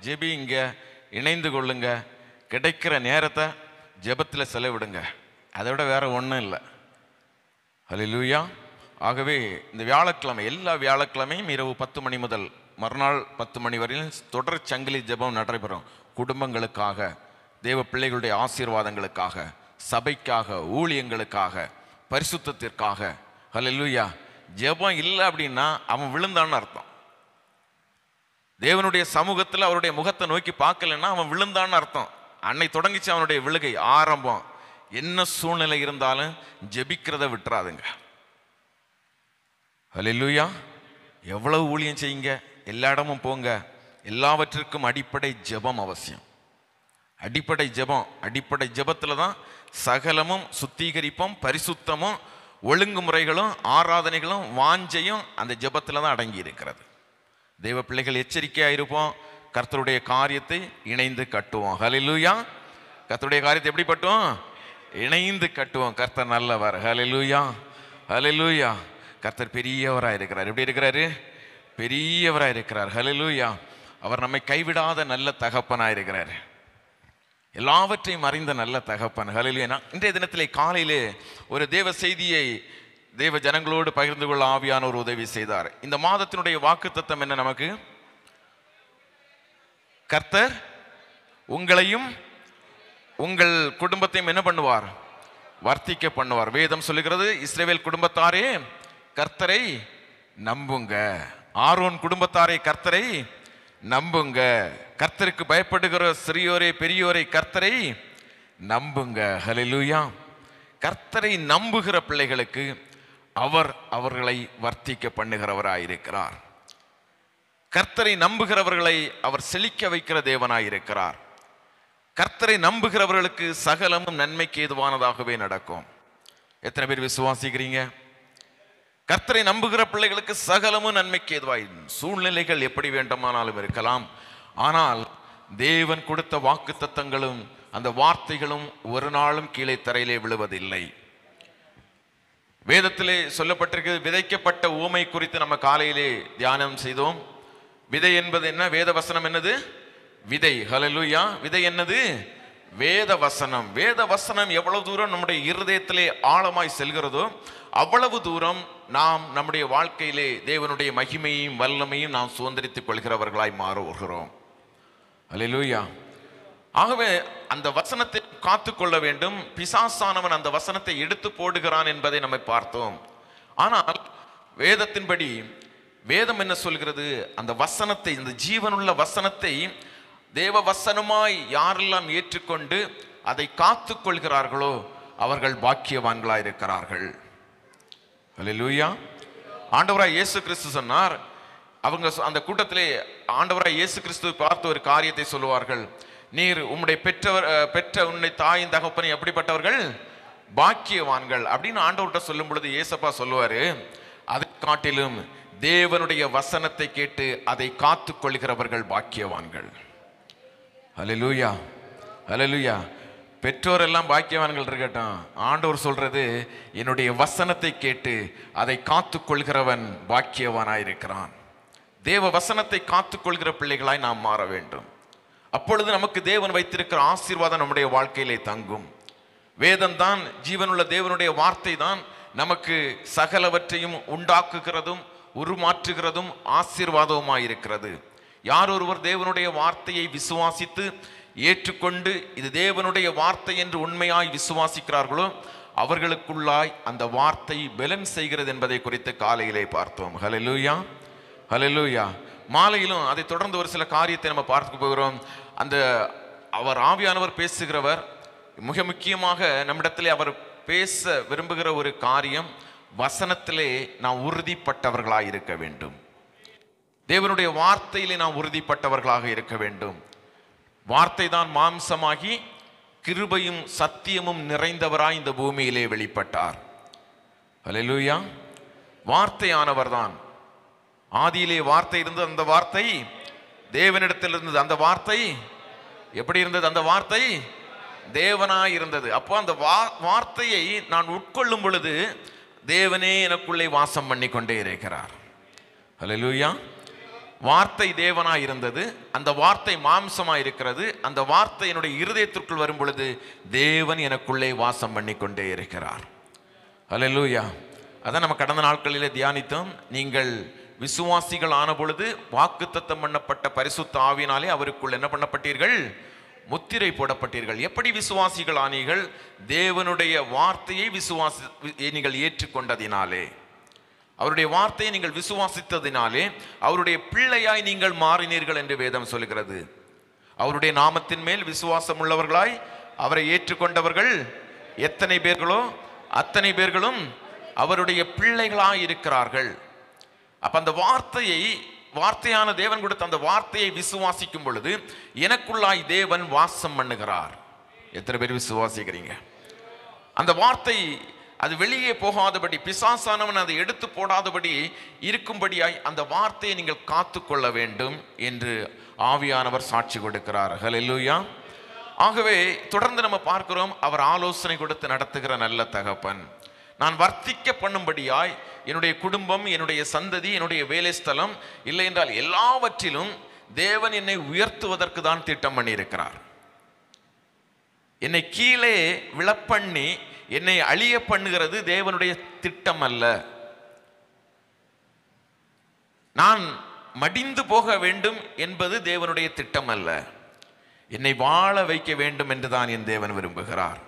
ஜெபிங்க, இணைந்து கொள்ளுங்க, கிடைக்கிற நேரத்தை ஜெபத்தில் செலவிடுங்க. அதை விட வேற ஒன்றும் இல்லை. ஹல்லேலூயா. ஆகவே இந்த வியாழக்கிழமை, எல்லா வியாழக்கிழமையும் இரவு 10 மணி முதல் மறுநாள் 10 மணி வரையிலும் தொடர் சங்கிலி ஜெபம் நடைபெறும். குடும்பங்களுக்காக, தேவ பிள்ளைகளுடைய ஆசீர்வாதங்களுக்காக, சபைக்காக, ஊழியங்களுக்காக, பரிசுத்தத்திற்காக. ஹல்லேலூயா. ஜெபம் இல்லை அப்படின்னா அவன் விழுந்தான்னு அர்த்தம். தேவனுடைய சமூகத்தில் அவருடைய முகத்தை நோக்கி பார்க்கலன்னா அவன் விழுந்தான்னு அர்த்தம். அன்னை தொடங்கிச்சு அவனுடைய விழுகை ஆரம்பம். என்ன சூழ்நிலை இருந்தாலும் ஜெபிக்கிறத விட்டுறாதுங்க. ஹல்லேலூயா. எவ்வளவு ஊழியம் செய்யுங்க, எல்லா இடமும் போங்க, எல்லாவற்றிற்கும் அடிப்படை ஜெபம் அவசியம். அடிப்படை ஜெபம். அடிப்படை ஜெபத்தில் தான் சகலமும் சுத்திகரிப்பும், பரிசுத்தமும், ஒழுங்குமுறைகளும், ஆராதனைகளும், வாஞ்சையும் அந்த ஜெபத்தில் தான் அடங்கி இருக்கிறது. தெய்வ பிள்ளைகள் எச்சரிக்கையாக இருப்போம். கர்த்தருடைய காரியத்தை இணைந்து கட்டுவோம். ஹல்லேலூயா. கர்த்தருடைய காரியத்தை எப்படி கட்டுவோம்? இணைந்து கட்டுவோம். கர்த்தர் நல்லவர். ஹல்லேலூயா. ஹல்லேலூயா. கர்த்தர் பெரியவராக இருக்கிறார். எப்படி இருக்கிறாரு? பெரியவராக இருக்கிறார். ஹல்லேலூயா. அவர் நம்மை கைவிடாத நல்ல தகப்பனாக இருக்கிறார். எல்லாவற்றையும் அறிந்த நல்ல தகப்பன். ஹல்லேலூயா. இன்றைய தினத்திலே காலையிலே ஒரு தேவ செய்தியை தேவ ஜனங்களோடு பகிர்ந்து கொள்ள ஆவியான ஒரு உதவி செய்தார். இந்த மாதத்தினுடைய வாக்குத்தத்தம் என்ன? நமக்கு கர்த்தர் உங்களையும் உங்கள் குடும்பத்தையும் என்ன பண்ணுவார்? வர்த்திக்க பண்ணுவார். வேதம் சொல்லுகிறது, இஸ்ரவேல் குடும்பத்தாரே கர்த்தரை நம்புங்க. ஆரோன் குடும்பத்தாரே கர்த்தரை நம்புங்க. கர்த்தருக்கு பயப்படுகிற சிறியோரே பெரியோரை கர்த்தரை நம்புங்க. ஹல்லேலூயா. கர்த்தரை நம்புகிற பிள்ளைகளுக்கு அவர் அவர்களை வர்த்திக்க பண்ணுகிறவராயிருக்கிறார். கர்த்தரை நம்புகிறவர்களை அவர் செழிக்க வைக்கிற தேவனாயிருக்கிறார். கர்த்தரை நம்புகிறவர்களுக்கு சகலமும் நன்மைக்கு ஏதுவானதாகவே நடக்கும். எத்தனை பேர் விசுவாசிக்கிறீங்க? கர்த்தரை நம்புகிற பிள்ளைகளுக்கு சகலமும் நன்மைக்கு ஏதுவாய். சூழ்நிலைகள் எப்படி வேண்டுமானாலும் இருக்கலாம், ஆனால் தேவன் கொடுத்த வாக்குத்தத்தங்களும் அந்த வார்த்தைகளும் ஒரு நாளும் கீழே தரையிலே விழுவதில்லை. வேதத்திலே சொல்லப்பட்டிருக்கு. விதைக்கப்பட்ட ஊமை குறித்து நம்ம காலையிலே தியானம் செய்தோம். விதை என்பது என்ன? வேத வசனம் என்னது? விதை. ஹல்லேலூயா. விதை என்னது? வேத வசனம். வேத வசனம் எவ்வளவு தூரம் நம்முடைய இருதயத்திலே ஆழமாய் செல்கிறதோ அவ்வளவு தூரம் நாம் நம்முடைய வாழ்க்கையிலே தேவனுடைய மகிமையும் வல்லமையும் நாம் சுதந்திரித்துக் கொள்கிறவர்களாய் மாறுகிறோம். ஹல்லேலூயா. ஆகவே அந்த வசனத்தை காத்துக்கொள்ள வேண்டும். பிசாசானவன் அந்த வசனத்தை எடுத்து போடுகிறான் என்பதை நம்ம பார்த்தோம். ஆனால் வேதத்தின்படி வேதம் என்ன சொல்கிறது? அந்த வசனத்தை, இந்த ஜீவனுள்ள வசனத்தை தேவ வசனமாய் யாரெல்லாம் ஏற்றுக்கொண்டு அதை காத்து கொள்கிறார்களோ அவர்கள் பாக்கியவான்களாய் இருக்கிறார்கள். ஹல்லேலூயா. ஆண்டவராய் இயேசு கிறிஸ்து சொன்னார், அவங்க அந்த கூட்டத்திலே ஆண்டவராய் இயேசு கிறிஸ்துவை பார்த்து ஒரு காரியத்தை சொல்லுவார்கள். நீர் உம்முடைய பெற்ற உன்னை தாயின் தகப்பனை எப்படிப்பட்டவர்கள்? பாக்கியவான்கள் அப்படின்னு ஆண்டவர்கிட்ட சொல்லும் பொழுது ஏசப்பா சொல்லுவாரு, அதை காட்டிலும் தேவனுடைய வசனத்தை கேட்டு அதை காத்து கொள்கிறவர்கள் பாக்கியவான்கள். ஹல்லேலூயா. ஹல்லேலூயா. பெற்றோர் எல்லாம் பாக்கியவான்கள் இருக்கட்டும். ஆண்டவர் சொல்றது, என்னுடைய வசனத்தை கேட்டு அதை காத்து கொள்கிறவன் பாக்கியவானாயிருக்கிறான். தேவ வசனத்தை காத்து கொள்கிற பிள்ளைகளாய் நாம் மாற வேண்டும். அப்பொழுது நமக்கு தேவன் வைத்திருக்கிற ஆசீர்வாதம் நம்முடைய வாழ்க்கையிலே தங்கும். வேதம் தான், ஜீவனுள்ள தேவனுடைய வார்த்தை தான் நமக்கு சகலவற்றையும் உண்டாக்குகிறதும் உருமாற்றுகிறதும் ஆசீர்வாதவுமாயிருக்கிறது. யார் ஒருவர் தேவனுடைய வார்த்தையை விசுவாசித்து ஏற்றுக்கொண்டு இது தேவனுடைய வார்த்தை என்று உண்மையாய் விசுவாசிக்கிறார்களோ அவர்களுக்குள்ளாய் அந்த வார்த்தை பலன் செய்கிறது என்பதை குறித்து காலையிலே பார்த்தோம். ஹல்லேலூயா. ஹல்லேலூயா. மாலையிலும் அதை தொடர்ந்து ஒரு சில காரியத்தை நம்ம பார்க்க போகிறோம். அந்த அவர் ஆவியானவர் பேசுகிறவர். மிக முக்கியமாக நம்மிடத்திலே அவர் பேச விரும்புகிற ஒரு காரியம், வசனத்திலே நாம் உறுதிப்பட்டவர்களாக இருக்க வேண்டும். தேவனுடைய வார்த்தையிலே நாம் உறுதிப்பட்டவர்களாக இருக்க வேண்டும். வார்த்தை தான் மாம்சமாகி கிருபையும் சத்தியமும் நிறைந்தவராய் இந்த பூமியிலே வெளிப்பட்டார். ஹல்லேலூயா. வார்த்தையானவர் தான். ஆதியிலே வார்த்தை இருந்தது, அந்த வார்த்தை தேவனிடத்தில் இருந்தது. அந்த வார்த்தை எப்படி இருந்தது? அந்த வார்த்தை தேவனாய் இருந்தது. அப்போ அந்த வார்த்தையை நான் உட்கொள்ளும் பொழுது தேவனே எனக்குள்ளே வாசம் பண்ணி கொண்டே இருக்கிறார். ஹல்லேலூயா. வார்த்தை தேவனாய் இருந்தது, அந்த வார்த்தை மாம்சமாய் இருக்கிறது. அந்த வார்த்தை என்னுடைய இருதயத்திற்குள் வரும் பொழுது தேவன் எனக்குள்ளே வாசம் பண்ணி கொண்டே இருக்கிறார். அல்லேலூயா. அதான் நம்ம கடந்த நாட்களிலே தியானித்தோம். நீங்கள் விசுவாசிகள் ஆன பொழுது வாக்குத்தத்தம் பண்ணப்பட்ட பரிசுத்த ஆவியினாலே அவருக்குள் என்ன பண்ணப்பட்டீர்கள்? முத்திரை போடப்பட்டீர்கள். எப்படி விசுவாசிகள் ஆனீர்கள்? தேவனுடைய வார்த்தையை நீங்கள் ஏற்றுக்கொண்டதினாலே, அவருடைய வார்த்தையை நீங்கள் விசுவாசித்ததினாலே அவருடைய பிள்ளையாய் நீங்கள் மாறினீர்கள் என்று வேதம் சொல்கிறது. அவருடைய நாமத்தின் மேல் விசுவாசம் உள்ளவர்களாய் அவரை ஏற்றுக்கொண்டவர்கள் எத்தனை பேர்களோ அத்தனை பேர்களும் அவருடைய பிள்ளைகளாய் இருக்கிறார்கள். அப்ப அந்த வார்த்தையான தேவன் கொடுத்த அந்த வார்த்தையை விசுவாசிக்கும் பொழுது எனக்குள்ளாய் தேவன் வாசம் பண்ணுகிறார். எத்தனை பேர் விசுவாசிக்கிறீங்க? அந்த வார்த்தை அது வெளியே போகாதபடி, பிசாசானவன் அதை எடுத்து போடாதபடி இருக்கும்படியாய் அந்த வார்த்தையை நீங்கள் காத்து கொள்ள வேண்டும் என்று ஆவியானவர் சாட்சி கொடுக்கிறார். ஹல்லேலூயா. ஆகவே தொடர்ந்து நம்ம பார்க்கிறோம், அவர் ஆலோசனை கொடுத்து நடத்துகிற நல்ல தகப்பன். நான் வர்த்திக்க பண்ணும்படியாய் என்னுடைய குடும்பம், என்னுடைய சந்ததி, என்னுடைய வேலை ஸ்தலம், இல்லை என்றால் எல்லாவற்றிலும் தேவன் என்னை உயர்த்துவதற்கு தான் திட்டம் பண்ணி இருக்கிறார். என்னை கீழே விழப்பண்ணி என்னை அழிய பண்ணுகிறது தேவனுடைய திட்டம் அல்ல. நான் மடிந்து போக வேண்டும் என்பது தேவனுடைய திட்டம் அல்ல. என்னை வாழ வைக்க வேண்டும் என்றுதான் என் தேவன் விரும்புகிறார்.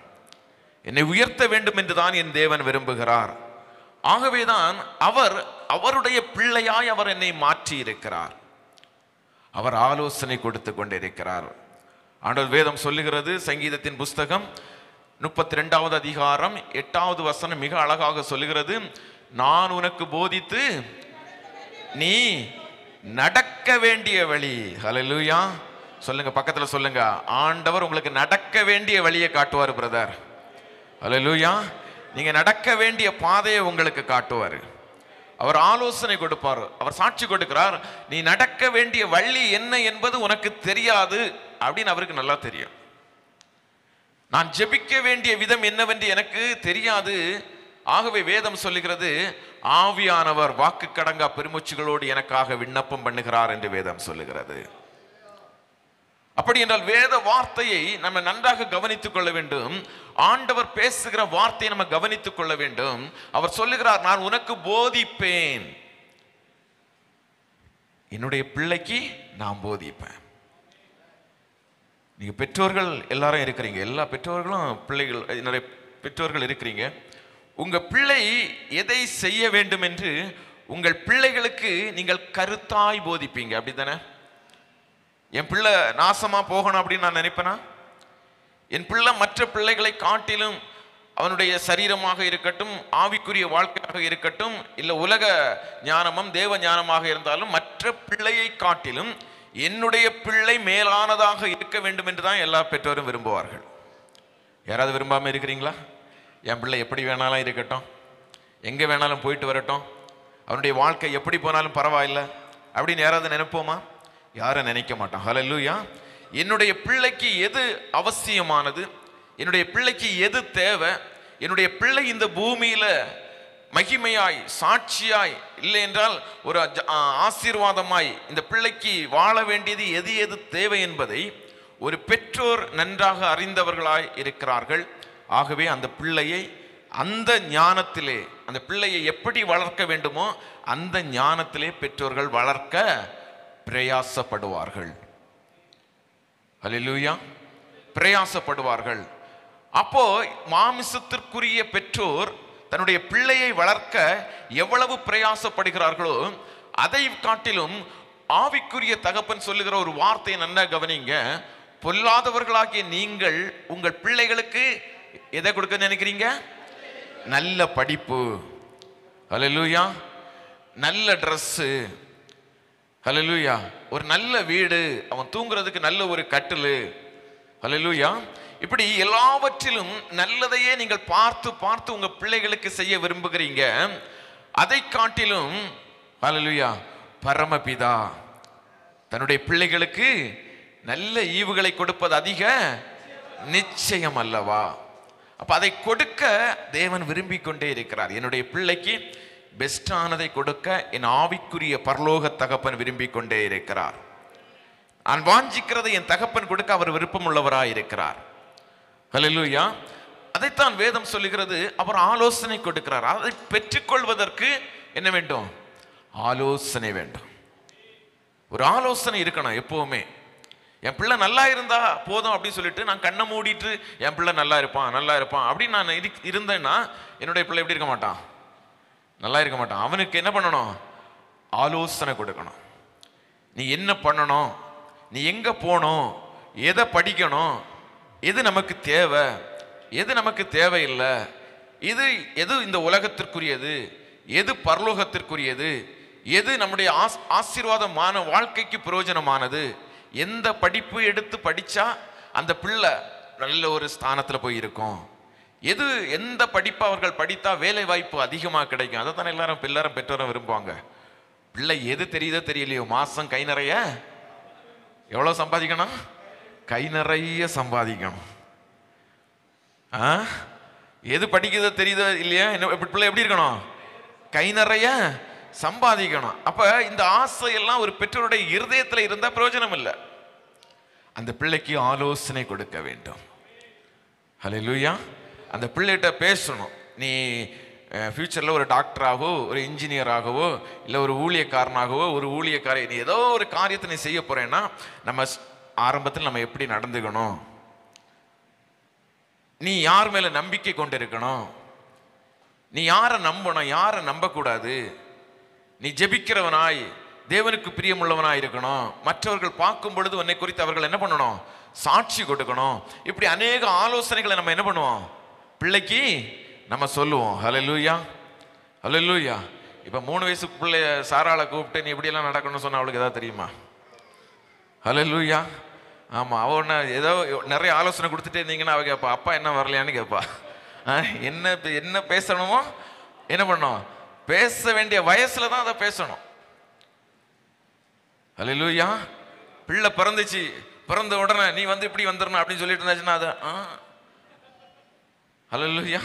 என்னை உயர்த்த வேண்டும் என்றுதான் என் தேவன் விரும்புகிறார். ஆகவேதான் அவருடைய பிள்ளையாய் அவர் என்னை மாற்றி இருக்கிறார். அவர் ஆலோசனை கொடுத்து கொண்டிருக்கிறார். ஆண்டவர் வேதம் சொல்லுகிறது, சங்கீதத்தின் புஸ்தகம் 32வது அதிகாரம் 8வது வசனம் மிக அழகாக சொல்லுகிறது, நான் உனக்கு போதித்து நீ நடக்க வேண்டிய வழி. ஹல்லேலூயா. சொல்லுங்க, பக்கத்துல சொல்லுங்க, ஆண்டவர் உங்களுக்கு நடக்க வேண்டிய வழியை காட்டுவார் பிரதர். ஹல்லேலூயா. நீங்க நடக்க வேண்டிய பாதையை உங்களுக்கு காட்டுவார். அவர் ஆலோசனை கொடுப்பார். அவர் சாட்சி கொடுக்கிறார், நீ நடக்க வேண்டிய வழி என்ன என்பது உனக்கு தெரியாது அப்படின்னு அவருக்கு நல்லா தெரியும். நான் ஜெபிக்க வேண்டிய விதம் என்னவென்று எனக்கு தெரியாது. ஆகவே வேதம் சொல்லுகிறது, ஆவியானவர் வாக்கு கடங்கா பெருமூச்சுகளோடு எனக்காக விண்ணப்பம் பண்ணுகிறார் என்று வேதம் சொல்லுகிறது. அப்படி என்றால் வேத வார்த்தையை நம்ம நன்றாக கவனித்துக் கொள்ள வேண்டும். ஆண்டவர் பேசுகிற வார்த்தையை நம்ம கவனித்துக் கொள்ள வேண்டும். அவர் சொல்லுகிறார், நான் உனக்கு போதிப்பேன். என்னுடைய பிள்ளைக்கு நான் போதிப்பேன். நீங்க பெற்றோர்கள் எல்லாரும் இருக்கிறீங்க, எல்லா பெற்றோர்களும் பிள்ளைகள், என்னுடைய பெற்றோர்கள் இருக்கிறீங்க. உங்க பிள்ளை எதை செய்ய வேண்டும் என்று உங்கள் பிள்ளைகளுக்கு நீங்கள் கருத்தாய் போதிப்பீங்க, அப்படித்தானே? என் பிள்ளை நாசமா போகணும் அப்படின்னு நான் நினைப்பேனா? என் பிள்ளை மற்ற பிள்ளைகளை காட்டிலும், அவனுடைய சரீரமாக இருக்கட்டும், ஆவிக்குரிய வாழ்க்கையாக இருக்கட்டும், இல்லை உலக ஞானமும் தேவ ஞானமாக இருந்தாலும், மற்ற பிள்ளையை காட்டிலும் என்னுடைய பிள்ளை மேலானதாக இருக்க வேண்டும் என்று தான் எல்லா பெற்றோரும் விரும்புவார்கள். யாராவது விரும்பாம இருக்கிறீங்களா? என் பிள்ளை எப்படி வேணாலும் இருக்கட்டும், எங்க வேணாலும் போயிட்டு வரட்டும், அவனுடைய வாழ்க்கை எப்படி போனாலும் பரவாயில்லை அப்படின்னு யாராவது நினைப்போமா? யாரும் நினைக்க மாட்டோம். ஹல்லேலூயா. என்னுடைய பிள்ளைக்கு எது அவசியமானது, என்னுடைய பிள்ளைக்கு எது தேவை, என்னுடைய பிள்ளை இந்த பூமியில மகிமையாய் சாட்சியாய், இல்லை என்றால் ஒரு ஆசீர்வாதமாய் இந்த பிள்ளைக்கு வாழ வேண்டியது எது எது தேவை என்பதை ஒரு பெற்றோர் நன்றாக அறிந்தவர்களாய் இருக்கிறார்கள். ஆகவே அந்த பிள்ளையை அந்த ஞானத்திலே, அந்த பிள்ளையை எப்படி வளர்க்க வேண்டுமோ அந்த ஞானத்திலே பெற்றோர்கள் வளர்க்க பிரயாசப்படுவார்கள். ஹல்லேலூயா. பிரயாசப்படுவார்கள். அப்போ மாமிசத்திற்குரிய பெற்றோர் தன்னுடைய பிள்ளையை வளர்க்க எவ்வளவு பிரயாசப்படுகிறார்களோ அதை காட்டிலும் ஆவிக்குரிய தகப்பன் சொல்லுகிற ஒரு வார்த்தையை நன்னா கவனிங்க. பொல்லாதவர்களாகிய நீங்கள் உங்கள் பிள்ளைகளுக்கு எதை கொடுக்க நினைக்கிறீங்க? நல்ல படிப்பு, ஹல்லேலூயா, நல்ல ட்ரெஸ்ஸு, ஹல்லேலூயா, ஒரு நல்ல வீடு, அவன் தூங்குறதுக்கு நல்ல ஒரு கட்டில், ஹல்லேலூயா, இப்படி எல்லாவற்றிலும் நல்லதையே நீங்கள் பார்த்து பார்த்து உங்க பிள்ளைகளுக்கு செய்ய விரும்புகிறீங்க. அதை காட்டிலும் ஹல்லேலூயா பரமபிதா தன்னுடைய பிள்ளைகளுக்கு நல்ல ஈவுகளை கொடுப்பது அதிக நிச்சயம் அல்லவா? அப்ப அதை கொடுக்க தேவன் விரும்பிக் கொண்டே இருக்கிறார். என்னுடைய பிள்ளைக்கு பெஸ்டானதை கொடுக்க என் ஆவிக்குரிய பரலோக தகப்பன் விரும்பிக் கொண்டே இருக்கிறார். நான் வாஞ்சிக்கிறதை என் தகப்பன் கொடுக்க அவர் விருப்பம் உள்ளவராய் இருக்கிறார். ஹல்லேலூயா. அதைத்தான் வேதம் சொல்லுகிறது. அவர் ஆலோசனை கொடுக்கிறார். அதை பெற்றுக்கொள்வதற்கு என்ன வேண்டும்? ஆலோசனை வேண்டும். ஒரு ஆலோசனை இருக்கணும் எப்பவுமே. என் பிள்ளை நல்லா இருந்தா போதும் அப்படின்னு சொல்லிட்டு நான் கண்ணை மூடிட்டு என் பிள்ளை நல்லா இருப்பான் நல்லா இருப்பான் அப்படின்னு நான் இருந்தேன்னா என்னுடைய பிள்ளை எப்படி இருக்க மாட்டான்? நல்லா இருக்க மாட்டான். அவனுக்கு என்ன பண்ணணும்? ஆலோசனை கொடுக்கணும். நீ என்ன பண்ணணும், நீ எங்க போகணும், எதை படிக்கணும், எது நமக்கு தேவை, எது நமக்கு தேவையில்லை, எது இந்த உலகத்திற்குரியது, எது பரலோகத்திற்குரியது, எது நம்முடைய ஆசீர்வாதமான வாழ்க்கைக்கு பிரயோஜனமானது, எந்த படிப்பு எடுத்து படிச்சா அந்த பிள்ளை நல்ல ஒரு ஸ்தானத்தில் போய் இருக்கும், எந்த படிப்பு அவர்கள் படித்தா வேலை வாய்ப்பு அதிகமாக கிடைக்கும். அதை தானே எல்லாரும் பெற்றோரும் விரும்புவாங்க. பிள்ளை எது தெரியுதோ தெரியலையோ மாசம் கை நிறைய எவ்வளோ சம்பாதிக்கணும்? கை நிறைய சம்பாதிக்கணும். எது படிக்கிறதோ தெரியுதோ இல்லையா பிள்ளை எப்படி இருக்கணும்? கை நிறைய சம்பாதிக்கணும். அப்ப இந்த ஆசையெல்லாம் ஒரு பெற்றோருடைய இருதயத்தில் இருந்தா பிரயோஜனம் இல்லை. அந்த பிள்ளைக்கு ஆலோசனை கொடுக்க வேண்டும். ஹல்லேலூயா. அந்த பிள்ளைகிட்ட பேசணும். நீ ஃபியூச்சரில் ஒரு டாக்டராகவோ ஒரு இன்ஜினியராகவோ இல்லை ஒரு ஊழியக்காரனாகவோ ஒரு ஊழியக்கார நீ ஏதோ ஒரு காரியத்தை நீ செய்ய போறேன்னா நம்ம ஆரம்பத்தில் நம்ம எப்படி நடந்துக்கணும், நீ யார் மேல நம்பிக்கை கொண்டு இருக்கணும், நீ யாரை நம்பணும் யாரை நம்பக்கூடாது, நீ ஜெபிக்கிறவனாய் தேவனுக்கு பிரியமுள்ளவனாய் இருக்கணும், மற்றவர்கள் பார்க்கும் பொழுது உன்னை குறித்து அவர்கள் என்ன பண்ணணும்? சாட்சி கொடுக்கணும். இப்படி அநேக ஆலோசனைகளை நம்ம என்ன பண்ணுவோம்? பிள்ளைக்கு நம்ம சொல்லுவோம். ஹல்லேலூயா ஹல்லேலூயா. இப்போ 3 வயசு பிள்ளை சாராளை கூப்பிட்டு நீ இப்படியெல்லாம் நடக்கணும்னு சொன்ன அவளுக்கு ஏதாவது தெரியுமா? ஹல்லேலூயா. ஆமாம், அவ ஒன்று ஏதோ நிறைய ஆலோசனை கொடுத்துட்டே இருந்தீங்கன்னா அவ கேட்பா அப்பா என்ன வரலையான்னு கேட்பா. என்ன பேசணுமோ என்ன பண்ணணும்? பேச வேண்டிய வயசுல தான் அதை பேசணும். ஹல்லேலூயா. பிள்ளை பிறந்துச்சு, பிறந்த உடனே நீ இப்படி வந்துடணும் அப்படின்னு சொல்லிட்டு இருந்தாச்சுன்னா அது ஹல்லேலூயா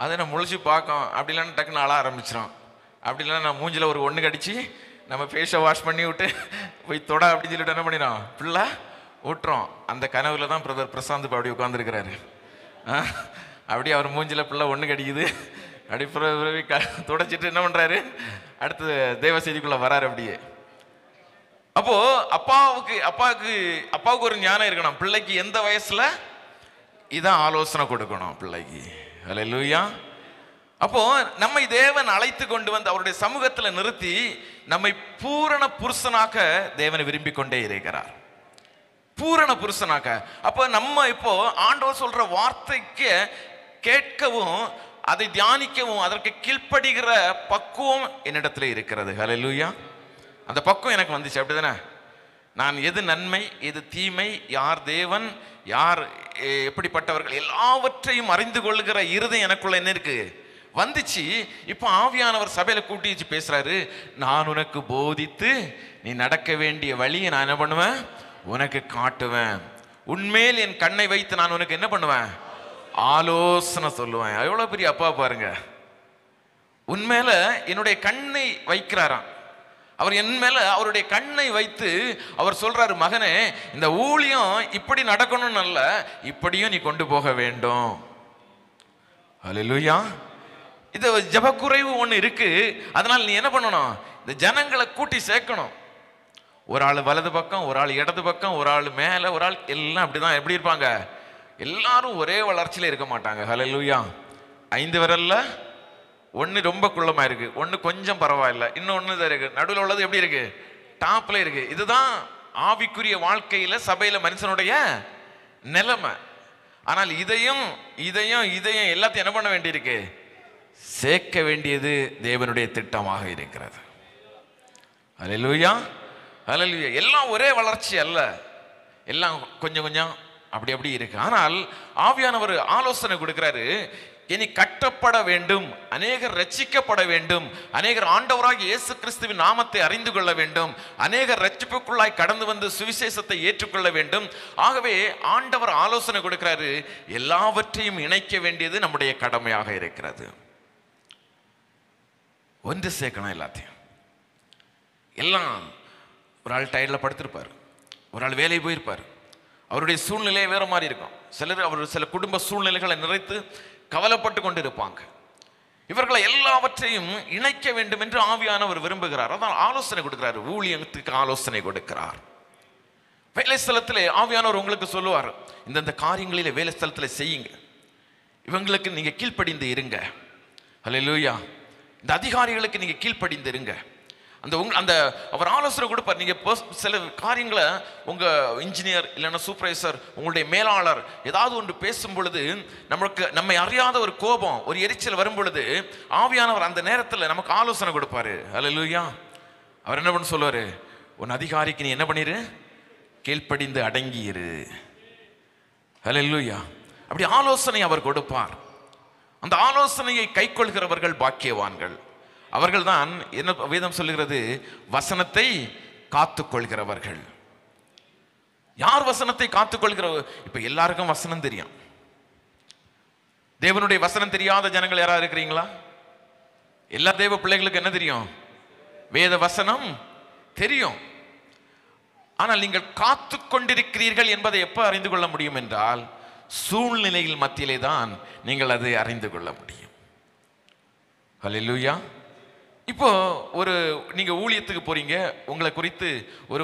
அதை நான் முழிச்சு பார்க்கும். அப்படி இல்லைன்னா டக்குன்னு அழ ஆரம்பிச்சிடும். அப்படி இல்லைன்னா நான் மூஞ்சில் ஒரு ஒன்று கடிச்சு நம்ம ஃபேஸை வாஷ் பண்ணி விட்டு போய் தொட அப்படின்னு சொல்லிட்டு என்ன பண்ணிடும்? பிள்ளை விட்டுறோம். அந்த கனவுல தான் பிரதர் பிரசாந்த் இப்போ அப்படி உட்காந்துருக்கிறாரு. அப்படியே அவர் மூஞ்சில் பிள்ளை ஒன்று கடிக்குது. அப்படி துடைச்சிட்டு என்ன பண்ணுறாரு? அடுத்து தேவ செய்திக்குள்ளே வராரு. அப்படியே அப்போ அப்பாவுக்கு ஒரு ஞானம் இருக்கணும். பிள்ளைக்கு எந்த வயசுல இதான் ஆலோசனை கொடுக்கணும் பிள்ளைக்கு. ஹல்லேலூயா. அப்போ நம்மை தேவன் அழைத்து கொண்டு வந்து அவருடைய சமூகத்துல நிறுத்தி நம்மை பூரண புருஷனாக்க தேவனை விரும்பி கொண்டே இருக்கிறார். பூரண புருஷனாக்க. அப்போ நம்ம இப்போ ஆண்டவர் சொல்ற வார்த்தைக்கு கேட்கவும் அதை தியானிக்கவும் அதற்கு கீழ்ப்படுகிற பக்குவம் என்னிடத்துல இருக்கிறது. ஹல்லேலூயா. அந்த பக்குவம் எனக்கு வந்துச்சு. அப்படிதானே? நான் எது நன்மை எது தீமை, யார் தேவன் யார் எப்படிப்பட்டவர்கள் எல்லாவற்றையும் அறிந்து கொள்ளுகிற இருதயம் எனக்குள்ள என்ன இருக்கு? வந்துச்சு. இப்போ ஆவியானவர் சபையில கூட்டி வச்சு பேசுறாரு. நான் உனக்கு போதித்து நீ நடக்க வேண்டிய வழியை நான் என்ன பண்ணுவேன்? உனக்கு காட்டுவேன். உன்மேல் என் கண்ணை வைத்து நான் உனக்கு என்ன பண்ணுவேன்? ஆலோசனை சொல்லுவேன். எவ்வளவு பெரிய அப்பா பாருங்க. உன்மேல என்னுடைய கண்ணை வைக்கிறாராம். அவர் என் மேல அவருடைய கண்ணை வைத்து அவர் சொல்றாரு, மகனே இந்த ஊழியம் இப்படி நடக்கணும்னு அல்ல, இப்படியும் நீ கொண்டு போக வேண்டும். ஹல்லேலூயா. இது ஜபக்குறைவு ஒன்று இருக்கு. அதனால நீ என்ன பண்ணணும்? இந்த ஜனங்களை கூட்டி சேர்க்கணும். ஒரு ஆள் வலது பக்கம், ஒரு ஆள் இடது பக்கம், ஒரு ஆள் மேல, ஒரு ஆள் எல்லாம் அப்படிதான். எப்படி இருப்பாங்க? எல்லாரும் ஒரே வளர்ச்சியில இருக்க மாட்டாங்க. ஹல்லேலூயா. 5 விரல்ல ஒன்று ரொம்ப குள்ளமாக இருக்கு, ஒன்று கொஞ்சம் பரவாயில்ல, இன்னொன்று தான் இருக்கு, நடுவில் உள்ளது எப்படி இருக்கு? டாப்ல இருக்கு. இதுதான் ஆவிக்குரிய வாழ்க்கையில சபையில மனுஷனுடைய நிலைமை. ஆனால் இதையும் எல்லாத்தையும் என்ன பண்ண வேண்டியிருக்கு? சேர்க்க வேண்டியது தேவனுடைய திட்டமாக இருக்கிறது. ஹல்லேலூயா ஹல்லேலூயா. எல்லாம் ஒரே வளர்ச்சி அல்ல, எல்லாம் கொஞ்சம் கொஞ்சம் அப்படி இருக்கு. ஆனால் ஆவியானவர் ஆலோசனை கொடுக்கிறாரு. இனி கட்டப்பட வேண்டும், அநேகர் ரட்சிக்கப்பட வேண்டும், அநேகர் ஆண்டவராகிய இயேசு கிறிஸ்துவின் நாமத்தை அறிந்து கொள்ள வேண்டும், அநேகர் ரட்சிப்புக்குள்ளாய் கடந்து வந்து சுவிசேஷத்தை ஏற்றுக்கொள்ள வேண்டும். ஆகவே ஆண்டவர் ஆலோசனை கொடுக்கிறாரு. எல்லாவற்றையும் இணைக்க வேண்டியது நம்முடைய கடமையாக இருக்கிறது. ஒன்று சேர்க்கணும் எல்லாத்தையும். எல்லாம் ஒரு ஆள் டயர்டில் படுத்திருப்பார், ஒரு ஆள் வேலைக்கு போயிருப்பார், அவருடைய சூழ்நிலையே வேறு மாதிரி இருக்கும். சிலர் அவர் சில குடும்ப சூழ்நிலைகளை நிறைத்து கவலைப்பட்டு கொண்டு இருப்பாங்க. இவர்களை எல்லாவற்றையும் இணைக்க வேண்டும் என்று ஆவியானவர் விரும்புகிறார். அதான் ஆலோசனை கொடுக்கிறார், ஊழியத்துக்கு ஆலோசனை கொடுக்கிறார். வேலை ஸ்தலத்தில் ஆவியானவர் உங்களுக்கு சொல்லுவார், இந்தந்த காரியங்களிலே வேலை ஸ்தலத்தில் செய்யுங்க, இவங்களுக்கு நீங்கள் கீழ்ப்படிந்து இருங்க. ஹல்லேலூயா. இந்த அதிகாரிகளுக்கு நீங்கள் கீழ்ப்படிந்து இருங்க. அந்த அவர் ஆலோசனை கொடுப்பார். நீங்கள் சில காரியங்களை உங்கள் இன்ஜினியர் இல்லைன்னா சூப்பர்வைசர், உங்களுடைய மேலாளர் ஏதாவது ஒன்று பேசும் பொழுது நம்மை அறியாத ஒரு கோபம், ஒரு எரிச்சல் வரும் பொழுது ஆவியானவர் அந்த நேரத்தில் நமக்கு ஆலோசனை கொடுப்பாரு. ஹல்லேலூயா. அவர் என்ன பண்ண சொல்லுவார், உன் அதிகாரிக்கு நீ என்ன பண்ணிரு, கீழ்ப்படிந்து அடங்கியிரு. ஹல்லேலூயா. அப்படி ஆலோசனை அவர் கொடுப்பார். அந்த ஆலோசனையை கைக்கொள்கிறவர்கள் பாக்கியவான்கள். அவர்கள் தான் என்ன வேதம் சொல்லுகிறது, வசனத்தை காத்துக்கொள்கிறவர்கள். யார் வசனத்தை காத்துக்கொள்கிறவர்? இப்ப எல்லாருக்கும் வசனம் தெரியும். தேவனுடைய வசனம் தெரியாத ஜனங்கள் யாராவது இருக்கிறீங்களா? எல்லா தேவ பிள்ளைகளுக்கு என்ன தெரியும்? வேத வசனம் தெரியும். ஆனால் நீங்கள் காத்து கொண்டிருக்கிறீர்கள் என்பதை எப்ப அறிந்து கொள்ள முடியும் என்றால், சூழ்நிலையில் மத்தியிலே தான் நீங்கள் அதை அறிந்து கொள்ள முடியும். ஹல்லேலூயா. இப்போ நீங்க ஊழியத்துக்கு போறீங்க, உங்களை குறித்து ஒரு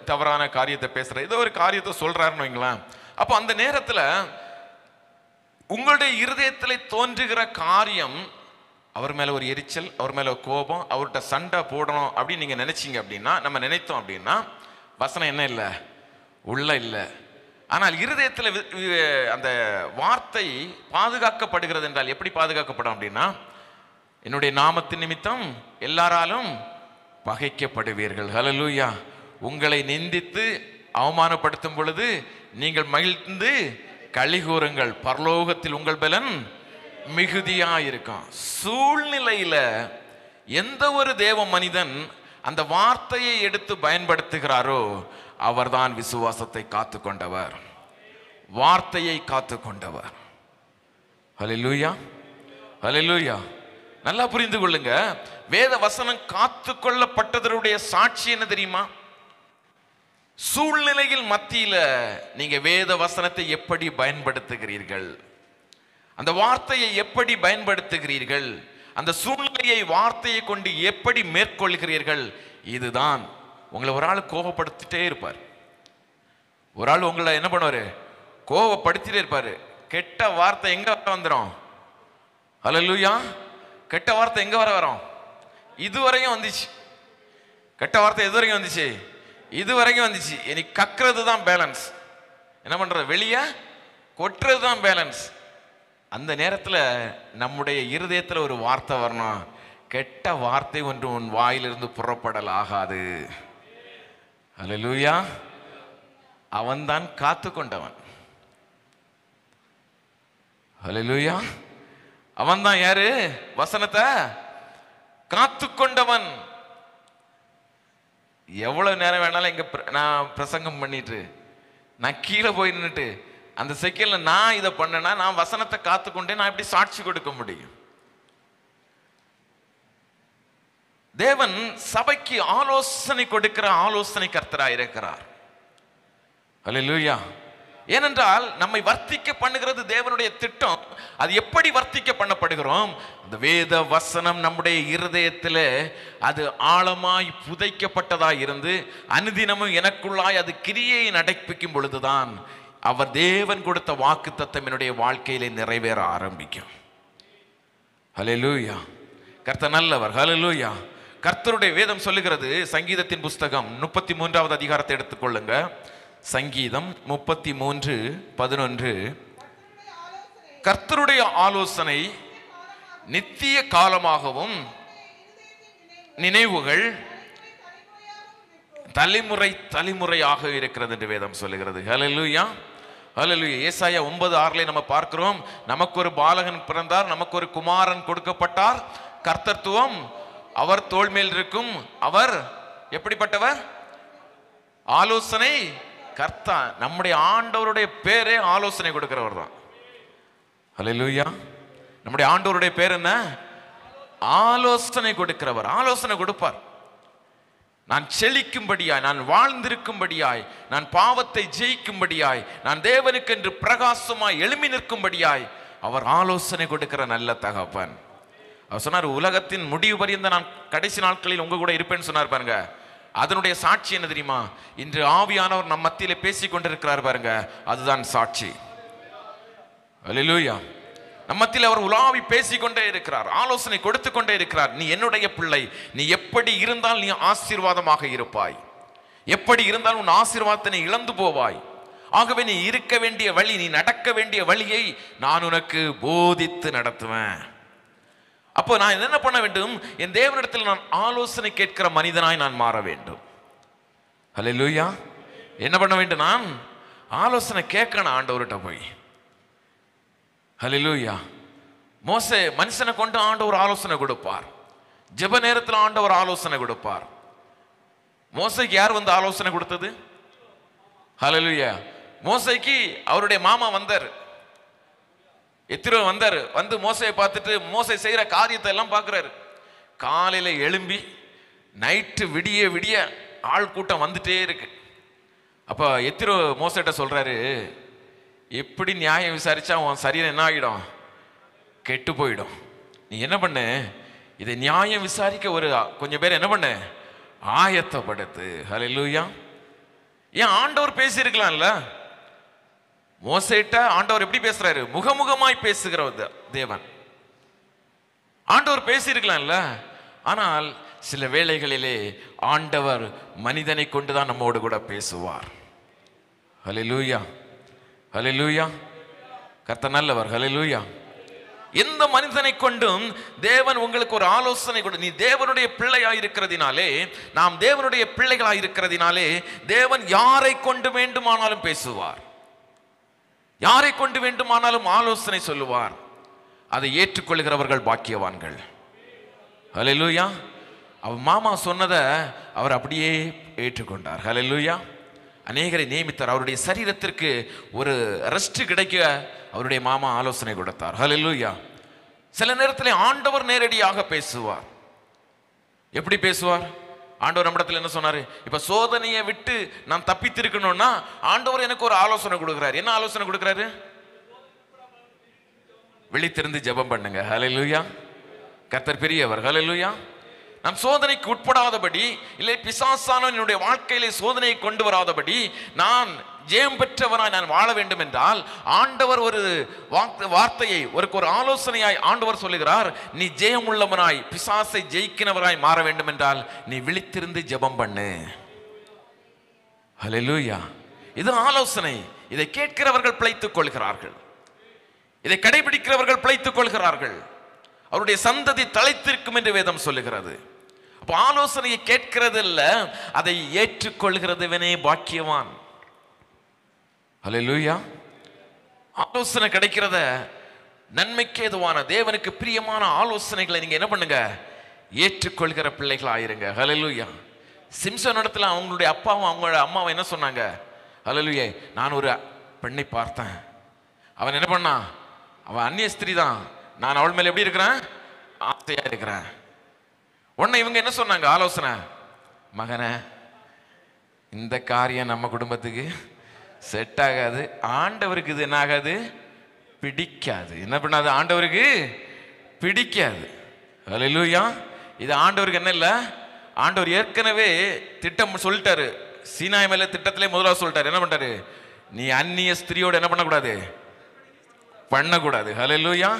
தவறான காரியத்தை பேசுற, ஏதோ ஒரு காரியத்தை சொல்றாருன்னு வைங்களேன். அப்போ அந்த நேரத்தில் உங்களுடைய இருதயத்தில் தோன்றுகிற காரியம், அவர் மேல ஒரு எரிச்சல், அவர் மேல கோபம், அவர்கிட்ட சண்டை போடணும் அப்படின்னு நீங்க நினைச்சீங்க அப்படின்னா, நம்ம நினைத்தோம் அப்படின்னா, வசனம் என்ன இல்லை, உள்ள இல்லை. ஆனால் இருதயத்தில் அந்த வார்த்தை பாதுகாக்கப்படுகிறது என்றால் எப்படி பாதுகாக்கப்படும் அப்படின்னா, என்னுடைய நாமத்தின் நிமித்தம் எல்லாராலும் பகைக்கப்படுவீர்கள். ஹல்லேலூயா. உங்களை நிந்தித்து அவமானப்படுத்தும் பொழுது நீங்கள் மகிழ்ந்து களி கூறுங்கள், பரலோகத்தில் உங்கள் பலன் மிகுதியா இருக்கும். சூழ்நிலையில எந்த ஒரு தேவ மனிதன் அந்த வார்த்தையை எடுத்து பயன்படுத்துகிறாரோ அவர்தான் விசுவாசத்தை காத்து கொண்டவர், வார்த்தையை காத்து கொண்டவர். ஹல்லேலூயா. ஹல்லேலூயா. நல்லா புரிந்து கொள்ளுங்க. வேத வசனம் காத்து கொள்ளப்பட்டதனுடைய சாட்சி என்ன தெரியுமா? சூழ்நிலையில் மத்தியில நீங்க வேத வசனத்தை எப்படி பயன்படுத்துகிறீர்கள், அந்த வார்த்தையை எப்படி பயன்படுத்துகிறீர்கள், அந்த சூழ்நிலையை வார்த்தையை கொண்டு எப்படி மேற்கொள்கிறீர்கள், இதுதான். உங்களை ஒரு ஆள் கோபப்படுத்திட்டே இருப்பார், ஒரு ஆள் உங்களை என்ன பண்ணுவாரு, கோபப்படுத்திட்டே இருப்பாரு. கெட்ட வார்த்தை எங்க வந்துடும்? ஹல்லேலூயா. கெட்ட வார்த்தை எங்க வரும்? இதுவரையும் வந்துச்சு. கெட்ட வார்த்தை எது வரைக்கும் வந்துச்சு? இதுவரைக்கும் வந்துச்சு. இனி கக்கிறது தான் பேலன்ஸ். என்ன பண்றது? வெளியே கொட்டுறது தான் பேலன்ஸ். அந்த நேரத்தில் நம்முடைய இருதயத்தில் ஒரு வார்த்தை வரணும், கெட்ட வார்த்தை ஒன்று உன் வாயிலிருந்து புறப்படல் ஆகாது. ஹல்லேலூயா. அவன்தான் காத்து கொண்டவன். ஹல்லேலூயா. அவன் தான் யாரு? வசனத்தை காத்து கொண்டவன். எவ்வளவு நேரம் வேணாலும் இங்க நான் பிரசங்கம் பண்ணிட்டு நான் கீழே போய் நின்றுட்டு அந்த செகண்ட்ல நான் இதை பண்ணேன்னா, நான் வசனத்தை காத்துக்கொண்டே நான் எப்படி சாட்சி கொடுக்க முடியும்? தேவன் சபைக்கு ஆலோசனை கொடுக்கிற ஆலோசனை கர்த்தராய் இருக்கிறார். ஹல்லேலூயா. ஏனென்றால் நம்மை வர்த்திக்க பண்ணுகிறது தேவனுடைய திட்டம். அது எப்படி வர்த்திக்க பண்ணப்படுகிறோம்? அந்த வேத வசனம் நம்முடைய இருதயத்தில் அது ஆழமாய் புதைக்கப்பட்டதாய் இருந்து அனுதினமும் எனக்குள்ளாய் அது கிரியை நடப்பிக்கும் பொழுதுதான் அவர் தேவன் கொடுத்த வாக்குத்தத்தம் என்னுடைய வாழ்க்கையிலே நிறைவேற ஆரம்பிக்கும். ஹல்லேலூயா. கர்த்தர் நல்லவர். ஹல்லேலூயா. கர்த்தருடைய வேதம் சொல்லுகிறது, சங்கீதத்தின் புஸ்தகம் 33வது அதிகாரத்தை எடுத்துக்கொள்ளுங்க. சங்கீதம் 33:11. கர்த்தருடைய ஆலோசனை நித்திய காலமாகவும் நினைவுகள் தலைமுறை தலைமுறையாக இருக்கிறது என்று வேதம் சொல்லுகிறது. ஹல்லேலூயா. ஹல்லேலூயா. ஏசாயா 9:6 நம்ம பார்க்கிறோம், நமக்கு ஒரு பாலகன் பிறந்தார், நமக்கு ஒரு குமாரன் கொடுக்கப்பட்டார், கர்த்தத்துவம் அவர் தோள் மேல் இருக்கும், அவர் எப்படிப்பட்டவர்? ஆலோசனை கர்த்தா. நம்முடைய ஆண்டவருடைய பேரே ஆலோசனை கொடுக்கிறவர் தான். ஹல்லேலூயா. நம்முடைய ஆண்டவருடைய பேர் என்ன? ஆலோசனை கொடுக்கிறவர். ஆலோசனை கொடுப்பார். நான் செழிக்கும்படியாய், நான் வாழ்ந்திருக்கும்படியாய், நான் பாவத்தை ஜெயிக்கும்படியாய், நான் தேவனுக்கு என்று பிரகாசமாய் எழும்பி நிற்கும்படியாய் அவர் ஆலோசனை கொடுக்கிற நல்ல தகப்பன். அவர் சொன்னார், உலகத்தின் முடிவு பரியந்த நான் கடைசி நாட்களில் உங்க கூட இருப்பேன்னு சொன்னார் பாருங்க. அதனுடைய சாட்சி என்ன தெரியுமா? இன்று ஆவியானவர் நம் மத்தியிலே பேசிக் கொண்டிருக்கிறார் பாருங்க, அதுதான் சாட்சி. அல்லேலூயா. நம் மத்தியில் அவர் உலாவி பேசிக்கொண்டே இருக்கிறார், ஆலோசனை கொடுத்து கொண்டே இருக்கிறார். நீ என்னுடைய பிள்ளை, நீ எப்படி இருந்தால் நீ ஆசீர்வாதமாக இருப்பாய், எப்படி இருந்தால் உன் ஆசீர்வாதத்தை நீ இழந்து போவாய். ஆகவே நீ இருக்க வேண்டிய வழி, நீ நடக்க வேண்டிய வழியை நான் உனக்கு போதித்து நடத்துவேன். அப்போ நான் என்ன பண்ண வேண்டும்? என் தேவனிடத்தில் நான் ஆலோசனை கேட்கிற மனிதனாய் நான் மாற வேண்டும். அல்லேலூயா. என்ன பண்ண வேண்டும்? நான் ஆலோசனை கேட்கணும் ஆண்டவர்கிட்ட போய். அல்லேலூயா. மோசே மனுஷனை கொண்டு ஆண்டவர் ஆலோசனை கொடுப்பார். ஜெப நேரத்தில் ஆண்டவர் ஆலோசனை கொடுப்பார். மோசைக்கு யார் வந்து ஆலோசனை கொடுத்தது? அல்லேலூயா. மோசைக்கு அவருடைய மாமா வந்தார், எத்திரோ வந்தார். வந்து மோசையை பார்த்துட்டு மோசை செய்கிற காரியத்தை எல்லாம் பார்க்குறாரு. காலையில் எழும்பி நைட்டு விடிய விடிய ஆள் கூட்டம் வந்துட்டே இருக்கு. அப்போ எத்திரோ மோசைட்ட சொல்றாரு, எப்படி நியாயம் விசாரிச்சா உன் சரீரம் என்ன ஆகிடும்? கெட்டு போயிடும். நீ என்ன பண்ணு, இதை நியாயம் விசாரிக்க ஒரு கொஞ்சம் பேர் என்ன பண்ணு, ஆயத்தப்படுத்து. ஹல்லேலூயா. ஏன் ஆண்டவர் பேசியிருக்கலாம்ல? மோசேட்ட ஆண்டவர் எப்படி பேசுறாரு? முகமுகமாய் பேசுகிற தேவன். ஆண்டவர் பேசியிருக்கலாம்ல. ஆனால் சில வேளைகளிலே ஆண்டவர் மனிதனை கொண்டுதான் நம்மோடு கூட பேசுவார். ஹல்லேலூயா. ஹல்லேலூயா. கர்த்தர் நல்லவர். ஹல்லேலூயா. எந்த மனிதனை கொண்டும் தேவன் உங்களுக்கு ஒரு ஆலோசனை கொண்டு, நீ தேவனுடைய பிள்ளையாய் இருக்கிறதினாலே, நாம் தேவனுடைய பிள்ளைகளாய் இருக்கிறதினாலே தேவன் யாரை கொண்டு வேண்டுமானாலும் பேசுவார், யாரை கொண்டு வேண்டுமானாலும் ஆலோசனை சொல்லுவார். அதை ஏற்றுக்கொள்கிறவர்கள் பாக்கியவான்கள். ஹல்லேலூயா. அவர் மாமா சொன்னதை அவர் அப்படியே ஏற்றுக்கொண்டார். ஹல்லேலூயா. அநேகரை நியமித்தார். அவருடைய சரீரத்திற்கு ஒரு ரெஸ்ட் கிடைக்க அவருடைய மாமா ஆலோசனை கொடுத்தார். ஹல்லேலூயா. சில நேரத்தில் ஆண்டவர் நேரடியாக பேசுவார். எப்படி பேசுவார்? ஆண்டவர் நம்மிடத்தில் என்ன சொன்னாரு? இப்ப சோதனையை விட்டு நான் தப்பித்திருக்கணும்னா ஆண்டவர் எனக்கு ஒரு ஆலோசனை கொடுக்கிறார். என்ன ஆலோசனை கொடுக்கிறாரு? விழித்திருந்து ஜெபம் பண்ணுங்க. ஹல்லேலூயா. கர்த்தர் பெரியவர். ஹல்லேலூயா. நான் சோதனைக்கு உட்படாதபடி, இல்லை பிசாசானவன் என்னுடைய வாழ்க்கையிலே சோதனையை கொண்டு வராதபடி நான் ஜெயம் பெற்றவனாய் நான் வாழ வேண்டும் என்றால் ஆண்டவர் ஒரு வார்த்தையை, ஒரு ஆலோசனையாய் ஆண்டவர் சொல்லுகிறார், நீ ஜெயம் உள்ளவனாய் பிசாசை ஜெயிக்கிறவராய் மாற வேண்டும் என்றால் நீ விழித்திருந்து ஜெபம் பண்ணு. ஹல்லேலூயா. இது ஆலோசனை. இதை கேட்கிறவர்கள் பிழைத்துக் கொள்கிறார்கள், இதை கடைபிடிக்கிறவர்கள் பிழைத்துக் கொள்கிறார்கள். அவருடைய சந்ததி தலைத்திருக்கும் என்று வேதம் சொல்லுகிறது. அப்போ ஆலோசனையை கேட்கிறது இல்ல, அதை ஏற்றுக்கொள்கிறதுவனே பாக்கியவான். ஹல்லேலூயா. ஆலோசனை கிடைக்கிறத, நன்மைக்கு ஏதுவான தேவனுக்கு பிரியமான ஆலோசனைகளை நீங்க என்ன பண்ணுங்க? ஏற்றுக்கொள்கிற பிள்ளைகளாயிருங்க. ஹல்லேலூயா. சிம்சன் இடத்துல அவங்களுடைய அப்பாவும் அவங்களோட அம்மாவும் என்ன சொன்னாங்க? ஹல்லேலூயா. நான் ஒரு பெண்ணை பார்த்தேன், அவன் என்ன பண்ணான்? அவன் அந்நிய ஸ்திரீ தான், நான் அவள் மேல எப்படி இருக்கிறேன்? ஆசையா இருக்கிறேன். உடனே இவங்க என்ன சொன்னாங்க? ஆலோசனை, மகனே இந்த காரியம் நம்ம குடும்பத்துக்கு செட் ஆகாது, ஆண்டவருக்கு இது என்ன ஆகாது? பிடிக்காது. என்ன பண்ணாது? ஆண்டவருக்கு பிடிக்காது. ஹல்லேலூயா. இது ஆண்டவருக்கு என்ன இல்லை, ஆண்டவர் ஏற்கனவே திட்டம் சொல்லிட்டாரு. சீனாய் மேல திட்டத்திலே முதலாவது சொல்லிட்டாரு. என்ன பண்றாரு? நீ அந்நிய ஸ்திரியோடு என்ன பண்ணக்கூடாது? பண்ணக்கூடாது. ஹல்லேலூயா.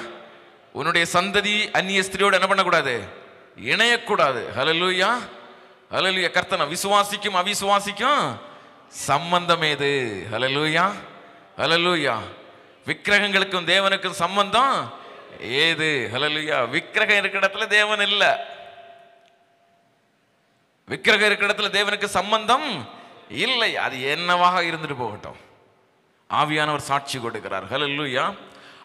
உன்னுடைய சந்ததி அந்நிய ஸ்திரியோடு என்ன பண்ணக்கூடாது? இணையக்கூடாது. ஹல்லேலூயா. ஹல்லேலூயா. கர்த்தர் விசுவாசிக்கும் அவிசுவாசிக்கும் சம்பந்தம் ஏது? ஹல்லேலூயா. ஹல்லேலூயா. விக்கிரகங்களுக்கும் தேவனுக்கும் சம்பந்தம் ஏது? ஹல்லேலூயா. விக்கிரகம் இருக்கிற இடத்துல தேவன் இல்லை, விக்கிரகம் இருக்கிற இடத்துல தேவனுக்கு சம்பந்தம் இல்லை. அது என்னவாக இருந்துட்டு போகட்டும், ஆவியானவர் சாட்சி கொடுக்கிறார். ஹல்லேலூயா.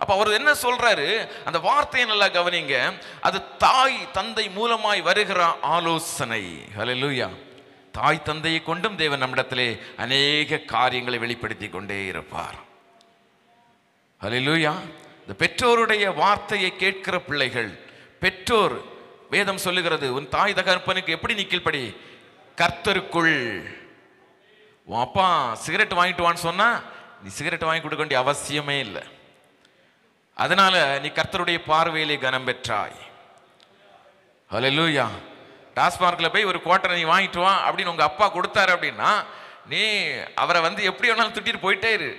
அப்ப அவர் என்ன சொல்றாரு? அந்த வார்த்தையை நல்லா கவனிங்க. அது தாய் தந்தை மூலமாய் வருகிற ஆலோசனை. ஹல்லேலூயா. தாய் தந்தையை கொண்டும் தேவன் நம்மிடத்திலே அநேக காரியங்களை வெளிப்படுத்தி கொண்டே இருப்பார். ஹல்லேலூயா. இந்த பெற்றோருடைய வார்த்தையை கேட்கிற பிள்ளைகள், பெற்றோர் வேதம் சொல்லுகிறது, உன் தாய் தகப்பனுக்கு எப்படி நீ கீழ்ப்படி? கர்த்தருக்குள். உன் அப்பா சிகரெட் வாங்கிட்டு வான்னு சொன்னா நீ சிகரெட் வாங்கி கொடுக்க வேண்டிய அவசியமே இல்லை. அதனால நீ கர்த்தருடைய பார்வையிலே கனம் பெற்றாய். ஹல்லேலூயா. டாஸ்மார்க்ல போய் ஒரு குவார்ட்டர் நீ வாங்கிட்டு வா அப்படின்னு உங்க அப்பா கொடுத்தாரு அப்படின்னா நீ அவரை எப்படி வேணாலும் திட்டிட்டு போயிட்டே இரு.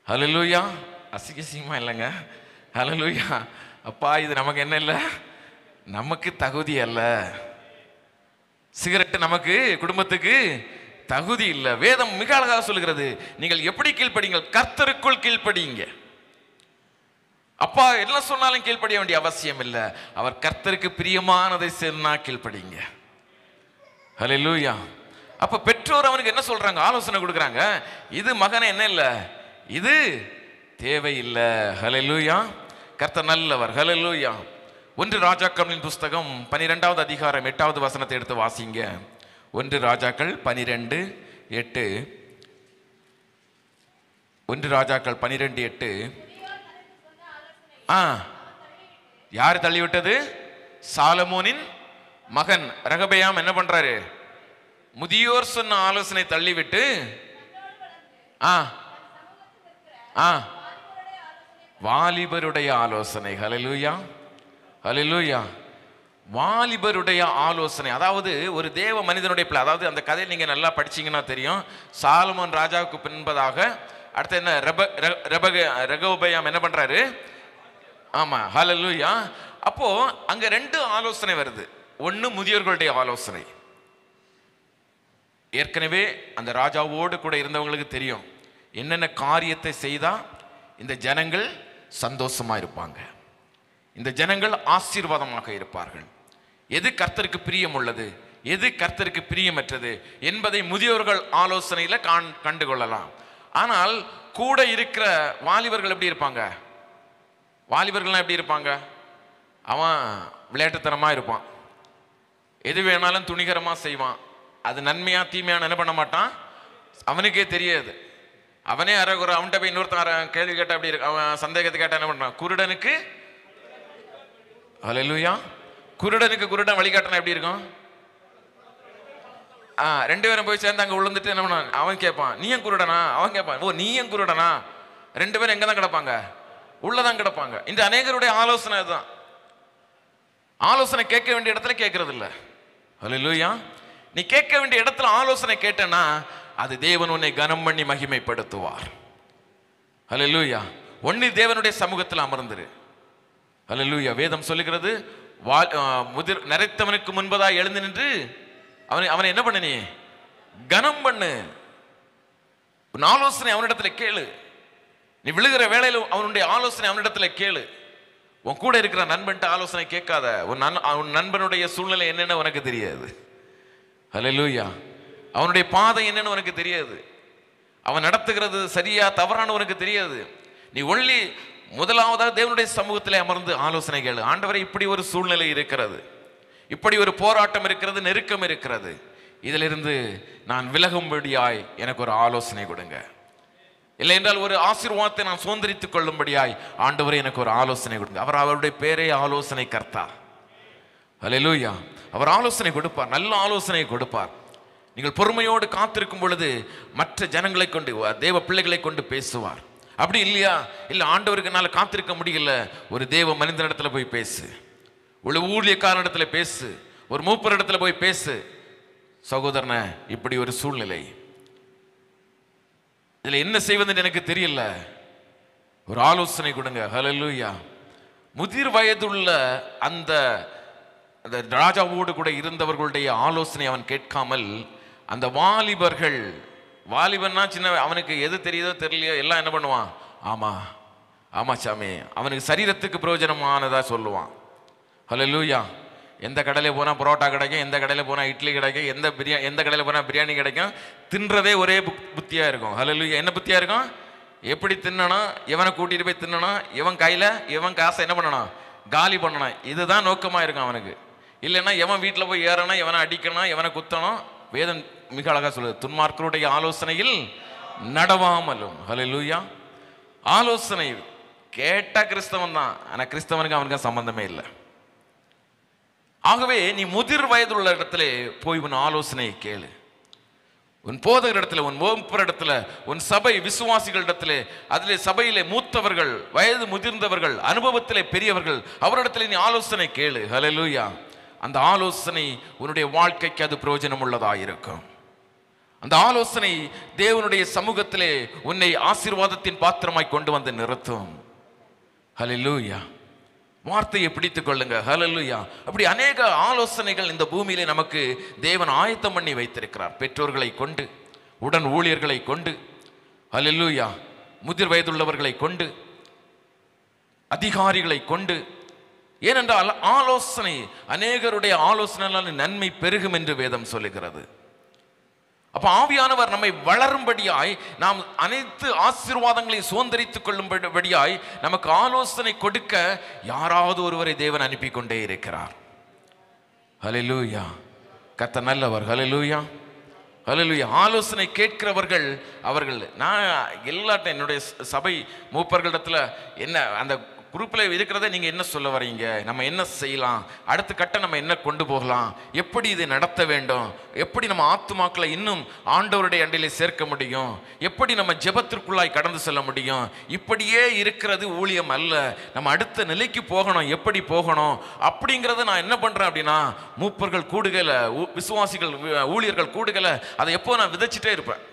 ஹல்லேலூயா. அசிங்கமா இல்லைங்க. ஹல்லேலூயா. அப்பா இது நமக்கு என்ன இல்லை, நமக்கு தகுதி அல்ல. சிகரெட் நமக்கு குடும்பத்துக்கு தகுதி இல்லை. வேதம் மிக அழகாக சொல்லுகிறது, நீங்கள் எப்படி கீழ்ப்படிங்கள்? கர்த்தருக்குள் கீழ்ப்படிங்க. அப்பா என்ன சொன்னாலும் கீழ்ப்படிய வேண்டிய அவசியம் இல்லை. அவர் கர்த்தருக்கு பிரியமானதை சொன்னா கீழ்ப்படிங்க. ஹல்லேலூயா. அப்ப பெற்றோர் அவனுக்கு என்ன சொல்றாங்க? ஆலோசனை கொடுக்குறாங்க. இது மகனை என்ன இல்லை, இது தேவையில்லை. ஹல்லேலூயா. கர்த்தர் நல்லவர். ஹல்லேலூயா. 1 ராஜாக்களின் புஸ்தகம் 12வது அதிகாரம் 8வது வசனத்தை எடுத்து வாசிங்க. 1 ராஜாக்கள் 12:8. 1 ராஜாக்கள் 12:8. யார் தள்ளிவிட்டது? சாலமோனின் மகன் ரெகொபெயாம் என்ன பண்றாரு? முதியோர் சொன்ன ஆலோசனை தள்ளிவிட்டு வாலிபருடைய ஆலோசனை. ஹல்லேலூயா. ஹல்லேலூயா. வாலிபருடைய ஆலோசனை. அதாவது ஒரு தேவ மனிதனுடைய பிள்ளை. அதாவது அந்த கதையை நீங்க நல்லா படிச்சீங்கன்னா தெரியும். சாலமோன் ராஜாவுக்கு பின்பதாக அடுத்து என்ன, ரெகொபெயாம் என்ன பண்றாரு? ஆமா. ஹல்லேலூயா. அப்போ அங்க 2 ஆலோசனை வருது. ஒன்னு முதியோர்களுடைய ஆலோசனை. ஏற்கனவே அந்த ராஜாவோடு கூட இருந்தவங்களுக்கு தெரியும் என்னென்ன காரியத்தை செய்தா இந்த ஜனங்கள் சந்தோஷமா இருப்பாங்க, இந்த ஜனங்கள் ஆசீர்வாதமாக இருப்பார்கள், எது கர்த்தருக்கு பிரியம் உள்ளது, எது கர்த்தருக்கு பிரியமற்றது என்பதை முதியோர்கள் ஆலோசனையில கண்டுகொள்ளலாம். ஆனால் கூட இருக்கிற வாலிபர்கள் எப்படி இருப்பாங்க? வாலிபர்கள்லாம் எப்படி இருப்பாங்க? அவன் விளையாட்டுத்தனமா இருப்பான், எது வேணாலும் துணிகரமா செய்வான். அது நன்மையா தீமையான என்ன பண்ண மாட்டான், அவனுக்கே தெரியாது. அவனே அரைகுறை. அவன்கிட்ட போய் இன்னொருத்தன் கேள்வி கேட்டா அப்படி இருக்கு, அவன் சந்தேகத்தை கேட்டா என்ன பண்றான்? குருடனுக்கு ஹல்லேலூயா. குருடனுக்கு குருடன் வழிகாட்டினா எப்படி இருக்கும்? 2 பேரும் போய் சேர்ந்து அங்க விழுந்துட்டு என்ன பண்ண, அவன் கேட்பான் நீ ஏன் குருடனா, அவன் கேட்பான் ஓ நீ ஏன் குருடனா. 2 பேரும் எங்க தான் கிடப்பாங்க? உள்ளதான் கிடப்பாங்க. இந்த அநேகருடைய ஆலோசனை தான். ஆலோசனை கேட்க வேண்டிய இடத்துல கேட்கறது இல்லை. ஹல்லேலூயா. நீ கேட்க வேண்டிய இடத்துல ஆலோசனை கேட்டனா அது தேவன் உன்னை கனம் பண்ணி மகிமைப்படுத்துவார். ஹல்லேலூயா. ஒண்ணு தேவனுடைய சமூகத்தில் அமர்ந்துரு. ஹல்லேலூயா. வேதம் சொல்லுகிறது, நரைத்தவனுக்கு முன்பதா எழுந்து நின்று அவனை என்ன பண்ணு, நீ கனம் பண்ணு. உன் ஆலோசனை அவனிடத்துல கேளு. நீ விழுகிற வேளையில அவனுடைய ஆலோசனை அவனிடத்துல கேளு. உன் கூட இருக்கிற நண்பன்ட்ட ஆலோசனை கேட்காத. உன் நண்பனுடைய சூழ்நிலை என்னன்னு உனக்கு தெரியாது. ஹல்லேலூயா. அவனுடைய பாதை என்னன்னு உனக்கு தெரியாது. அவன் நடத்துகிறது சரியா தவறான உனக்கு தெரியாது. நீ ஒன்லி முதலாவதாக தேவனுடைய சமூகத்தில் அமர்ந்து ஆலோசனை கேளு. ஆண்டவரே இப்படி ஒரு சூழ்நிலை இருக்கிறது, இப்படி ஒரு போராட்டம் இருக்கிறது, நெருக்கம் இருக்கிறது, இதிலிருந்து நான் விலகும்படியாய் எனக்கு ஒரு ஆலோசனை கொடுங்க. இல்லை என்றால் ஒரு ஆசீர்வாதத்தை நான் சுதந்திரித்துக் கொள்ளும்படியாய் ஆண்டவரே எனக்கு ஒரு ஆலோசனை கொடுங்க. அவர் அவருடைய பேரே ஆலோசனை கர்த்தா. ஹல்லேலூயா. அவர் ஆலோசனை கொடுப்பார், நல்ல ஆலோசனை கொடுப்பார். நீங்கள் பொறுமையோடு காத்திருக்கும் பொழுது மற்ற ஜனங்களை கொண்டு, தேவ பிள்ளைகளை கொண்டு பேசுவார். அப்படி இல்லையா, இல்லை ஆண்டவருக்கு என்னால் காத்திருக்க முடியல, ஒரு தேவ மனிதனிடத்துல போய் பேசு, ஒரு ஊழியக்காரனிடத்துல பேசு, ஒரு மூப்பர் இடத்துல போய் பேசு. சகோதரனே இப்படி ஒரு சூழ்நிலை, இதுல என்ன செய்வதுன்னு எனக்கு தெரியல, ஒரு ஆலோசனை கொடுங்க. ஹல்லேலூயா. முதிர் வயதுள்ள அந்த ராஜாவோடு கூட இருந்தவர்களுடைய ஆலோசனை அவன் கேட்காமல் அந்த வாலிபர்கள், வாலிபன்னா சின்ன, அவனுக்கு எது தெரியுதோ தெரியலையோ எல்லாம் என்ன பண்ணுவான்? ஆமா ஆமா சாமி, அவனுக்கு சரீரத்துக்கு பிரயோஜனமானதா சொல்லுவான். ஹல்லேலூயா. எந்த கடையில் போனால் பரோட்டா கிடைக்கும், எந்த கடையில் போனால் இட்லி கிடைக்கும், எந்த கடையில் போனால் பிரியாணி கிடைக்கும், தின்றதே ஒரே புத்தியாக இருக்கும். ஹல்லேலூயா. என்ன புத்தியாக இருக்கும்? எப்படி தின்னணும், எவனை கூட்டிகிட்டு போய் தின்னணும், இவன் கையில் இவன் காசை என்ன பண்ணணும், காலி பண்ணணும், இதுதான் நோக்கமாக இருக்கும் அவனுக்கு. இல்லைன்னா எவன் வீட்டில் போய் ஏறணும், எவனை அடிக்கணும், எவனை குத்தணும். வேதம் மிக அழகாக சொல்லுது, துன்மார்க்கருடைய ஆலோசனையில் நடவாமலும். ஹல்லேலூயா. ஆலோசனை கேட்டா கிறிஸ்தவன் தான், ஆனால் கிறிஸ்தவனுக்கு அவனுக்கு சம்பந்தமே இல்லை. ஆகவே நீ முதிர் வயதுள்ள இடத்துல போய் உன் ஆலோசனையை கேளு. உன் போதகர் இடத்துல, உன் ஓம்பர் இடத்துல, உன் சபை விசுவாசிகளிடத்துல, அதிலே சபையிலே மூத்தவர்கள், வயது முதிர்ந்தவர்கள், அனுபவத்திலே பெரியவர்கள், அவரிடத்துல நீ ஆலோசனை கேளு. ஹல்லேலூயா. அந்த ஆலோசனை உன்னுடைய வாழ்க்கைக்கு அது பிரயோஜனம் உள்ளதாயிருக்கும். அந்த ஆலோசனை தேவனுடைய சமூகத்திலே உன்னை ஆசீர்வாதத்தின் பாத்திரமாய் கொண்டு வந்து நிறுத்தும். ஹல்லேலூயா. வார்த்தையை பிடித்துக் கொள்ளுங்க. ஹல்லேலூயா. அப்படி அநேக ஆலோசனைகள் இந்த பூமியிலே நமக்கு தேவன் ஆயத்தம் பண்ணி வைத்திருக்கிறார். பெற்றோர்களை கொண்டு, உடன் ஊழியர்களை கொண்டு, ஹல்லேலூயா, முதிர் வயதுள்ளவர்களை கொண்டு, அதிகாரிகளை கொண்டு. ஏனென்றால் ஆலோசனை, அநேகருடைய ஆலோசனையால் நன்மை பெருகும் என்று வேதம் சொல்லுகிறது. அப்ப ஆவியானவர் நம்மை வளரும்படியாய், நாம் அனைத்து ஆசீர்வாதங்களையும் சுதந்திரித்துக் கொள்ளும்படியாய் நமக்கு ஆலோசனை கொடுக்க யாராவது ஒருவரை தேவன் அனுப்பி கொண்டே இருக்கிறார். ஹல்லேலூயா. கர்த்தர் நல்லவர். ஹல்லேலூயா. ஹல்லேலூயா. ஆலோசனை கேட்கிறவர்கள் அவர்கள். நான் எல்லாட்டும் என்னுடைய சபை மூப்பர்களிடத்துல என்ன அந்த குரூப்பில் இருக்கிறத நீங்கள் என்ன சொல்ல வரீங்க, நம்ம என்ன செய்யலாம், அடுத்த கட்டம் நம்ம என்ன கொண்டு போகலாம், எப்படி இது நடத்த வேண்டும், எப்படி நம்ம ஆத்துமாக்களை இன்னும் ஆண்டவருடைய அண்டையிலே சேர்க்க முடியும், எப்படி நம்ம ஜெபத்திற்குள்ளாய் கடந்து செல்ல முடியும், இப்படியே இருக்கிறது ஊழியம் அல்ல, நம்ம அடுத்த நிலைக்கு போகணும், எப்படி போகணும் அப்படிங்கிறத நான் என்ன பண்ணுறேன் அப்படின்னா, மூப்பர்கள் கூடுகலை, விசுவாசிகள் ஊழியர்கள் கூடுகலை, அதை எப்போ நான் விதைச்சிட்டே இருப்பேன்.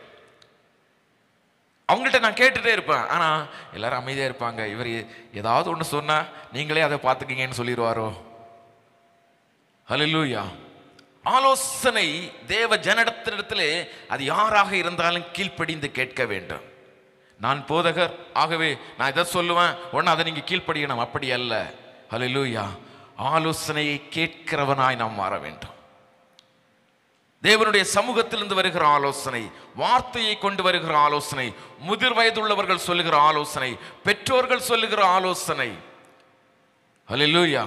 அவங்கள்ட்ட நான் கேட்டுட்டே இருப்பேன். ஆனால் எல்லாரும் அமைதியாக இருப்பாங்க. இவர் ஏதாவது ஒன்று சொன்னால் நீங்களே அதை பார்த்துக்கிங்கன்னு சொல்லிடுவாரோ. ஹல்லேலூயா. ஆலோசனை தேவ ஜனத்திடத்திலே அது யாராக இருந்தாலும் கீழ்ப்படிந்து கேட்க வேண்டும். நான் போதகர், ஆகவே நான் இதை சொல்லுவேன், ஒன்று அதை நீங்கள் கீழ்ப்படியணும், அப்படி அல்ல. ஹல்லேலூயா. ஆலோசனையை கேட்கிறவனாய் நாம் மாற வேண்டும். தேவனுடைய சமூகத்திலிருந்து வருகிற ஆலோசனை, வார்த்தையை கொண்டு வருகிற ஆலோசனை, முதிர் வயதுள்ளவர்கள் சொல்லுகிற ஆலோசனை, பெற்றோர்கள் சொல்லுகிற ஆலோசனை. ஹல்லேலூயா.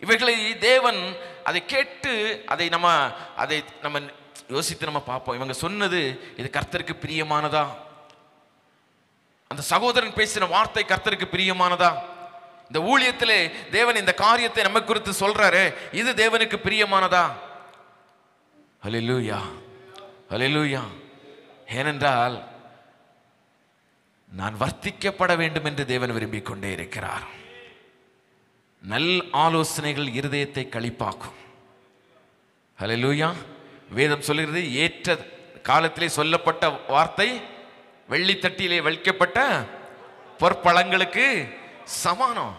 இவைகளை தேவன் அதை கேட்டு அதை நம்ம யோசித்து நம்ம பார்ப்போம். இவங்க சொன்னது இது கர்த்தருக்கு பிரியமானதா? அந்த சகோதரன் பேசின வார்த்தை கர்த்தருக்கு பிரியமானதா? இந்த ஊழியத்திலே தேவன் இந்த காரியத்தை நம்ம குறித்து சொல்றாரு, இது தேவனுக்கு பிரியமானதா? ஹல்லேலூயா. ஹல்லேலூயா. ஏனென்றால் நான் வர்த்திக்கப்பட வேண்டும் என்று தேவன் விரும்பிக் கொண்டே இருக்கிறார். நல் ஆலோசனைகள் இருதயத்தை களிப்பாக்கும். ஹல்லேலூயா. வேதம் சொல்கிறது, ஏற்ற காலத்திலே சொல்லப்பட்ட வார்த்தை வெள்ளித்தட்டியிலே வைக்கப்பட்ட பொற்பழங்களுக்கு சமானம்.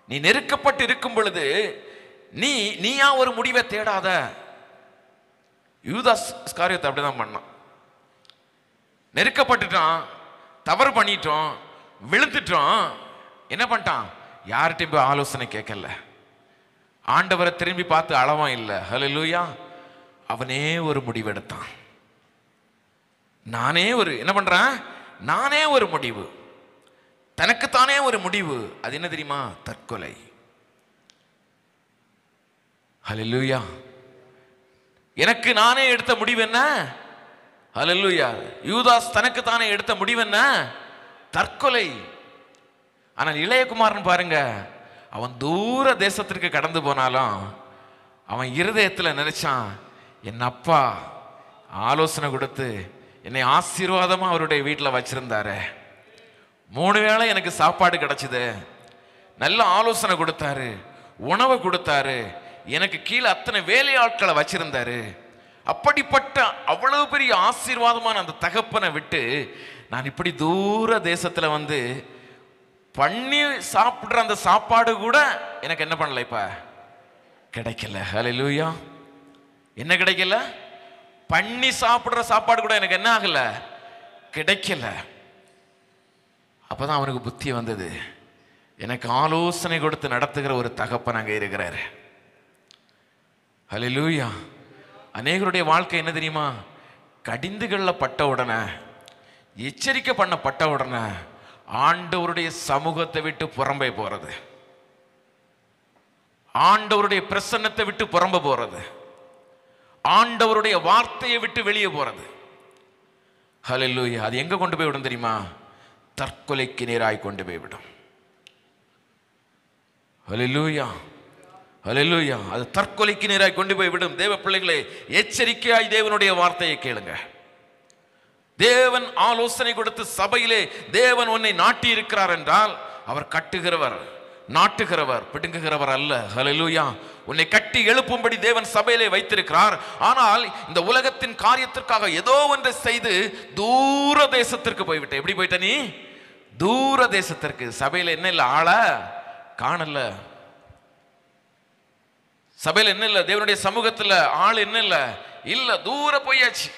நீ நெருக்கப்பட்டு இருக்கும் பொழுது நீயா ஒரு முடிவை தேடாத. யூதாஸ் காரியத்தை அப்படிதான் பண்ணான். நெருக்கப்பட்டுட்டான், தவறு பண்ணிட்டோம், விழுந்துட்டோம், என்ன பண்ணிட்டான்? யார்கிட்டையும் போய் ஆலோசனை கேட்கல, ஆண்டவரை திரும்பி பார்த்து அளவம் இல்லை. ஹல்லேலூயா. அவனே ஒரு முடிவெடுத்தான். நானே ஒரு முடிவு, தனக்குத்தானே ஒரு முடிவு. அது என்ன தெரியுமா? தற்கொலை. ஹல்லேலூயா. எனக்கு நானே எடுத்த முடிவு என்ன? ஹல்லேலூயா. யூதாஸ் தனக்கு தானே எடுத்த முடிவு என்ன? தற்கொலை. ஆனால் இளையகுமாரன் பாருங்க, அவன் தூர தேசத்திற்கு கடந்து போனாலும் அவன் இருதயத்தில் நினைச்சான், என் அப்பா ஆலோசனை கொடுத்து என்னை ஆசீர்வாதமா அவருடைய வீட்டில் வச்சிருந்தாரு, 3 வேளை எனக்கு சாப்பாடு கிடைச்சது, நல்ல ஆலோசனை கொடுத்தாரு, உணவு கொடுத்தாரு, எனக்கு கீழே அத்தனை வேலையாட்களை வச்சிருந்தாரு. அப்படிப்பட்ட அவ்வளவு பெரிய ஆசீர்வாதமான அந்த தகப்பனை விட்டு நான் இப்படி தூர தேசத்துல வந்து பண்ணி சாப்பிடுற அந்த சாப்பாடு கூட எனக்கு என்ன பண்ணல, இப்ப கிடைக்கல. ஹல்லேலூயா. என்ன கிடைக்கல? பண்ணி சாப்பிடுற சாப்பாடு கூட எனக்கு என்ன ஆகல, கிடைக்கல. அப்பதான் அவனுக்கு புத்தி வந்தது, எனக்கு ஆலோசனை கொடுத்து நடத்துகிற ஒரு தகப்பன் அங்க இருக்கிறாரு. ஹல்லேலூயா. அநேகருடைய வாழ்க்கை என்ன தெரியுமா? கடிந்துகளில் பட்ட உடனே, எச்சரிக்கை பண்ணப்பட்ட உடனே ஆண்டவருடைய சமூகத்தை விட்டு புறம்பே போறது, ஆண்டவருடைய பிரசன்னத்தை விட்டு புறம்ப போறது, ஆண்டவருடைய வார்த்தையை விட்டு வெளியே போறது. ஹல்லேலூயா. அது எங்க கொண்டு போய் விடும் தெரியுமா? தற்கொலைக்கு நேராய் கொண்டு போய் விடும். ஹல்லேலூயா. ஹல்லேலூயா. அது தற்கொலைக்கு நேராய் கொண்டு போய் விடும். தேவ பிள்ளைகளே, எச்சரிக்கையாய் தேவனுடைய வார்த்தையை கேளுங்க. தேவன் ஆலோசனை கொடுத்து சபையிலே தேவன் உன்னை நாட்டி இருக்கிறார் என்றால் அவர் கட்டுகிறவர், நாட்டுகிறவர், பிடுங்குகிறவர் அல்ல. ஹல்லேலூயா. உன்னை கட்டி எழுப்பும்படி தேவன் சபையிலே வைத்திருக்கிறார். ஆனால் இந்த உலகத்தின் காரியத்திற்காக ஏதோ ஒன்றை செய்து தூர தேசத்திற்கு போய்விட்ட. எப்படி போயிட்ட நீ? தூர தேசத்திற்கு. சபையில என்ன இல்லை? ஆள காணல. சபையில என்ன இல்லை? தேவனுடைய சமூகத்துல ஆள் என்ன இல்லை? இல்ல, தூர போயாச்சு.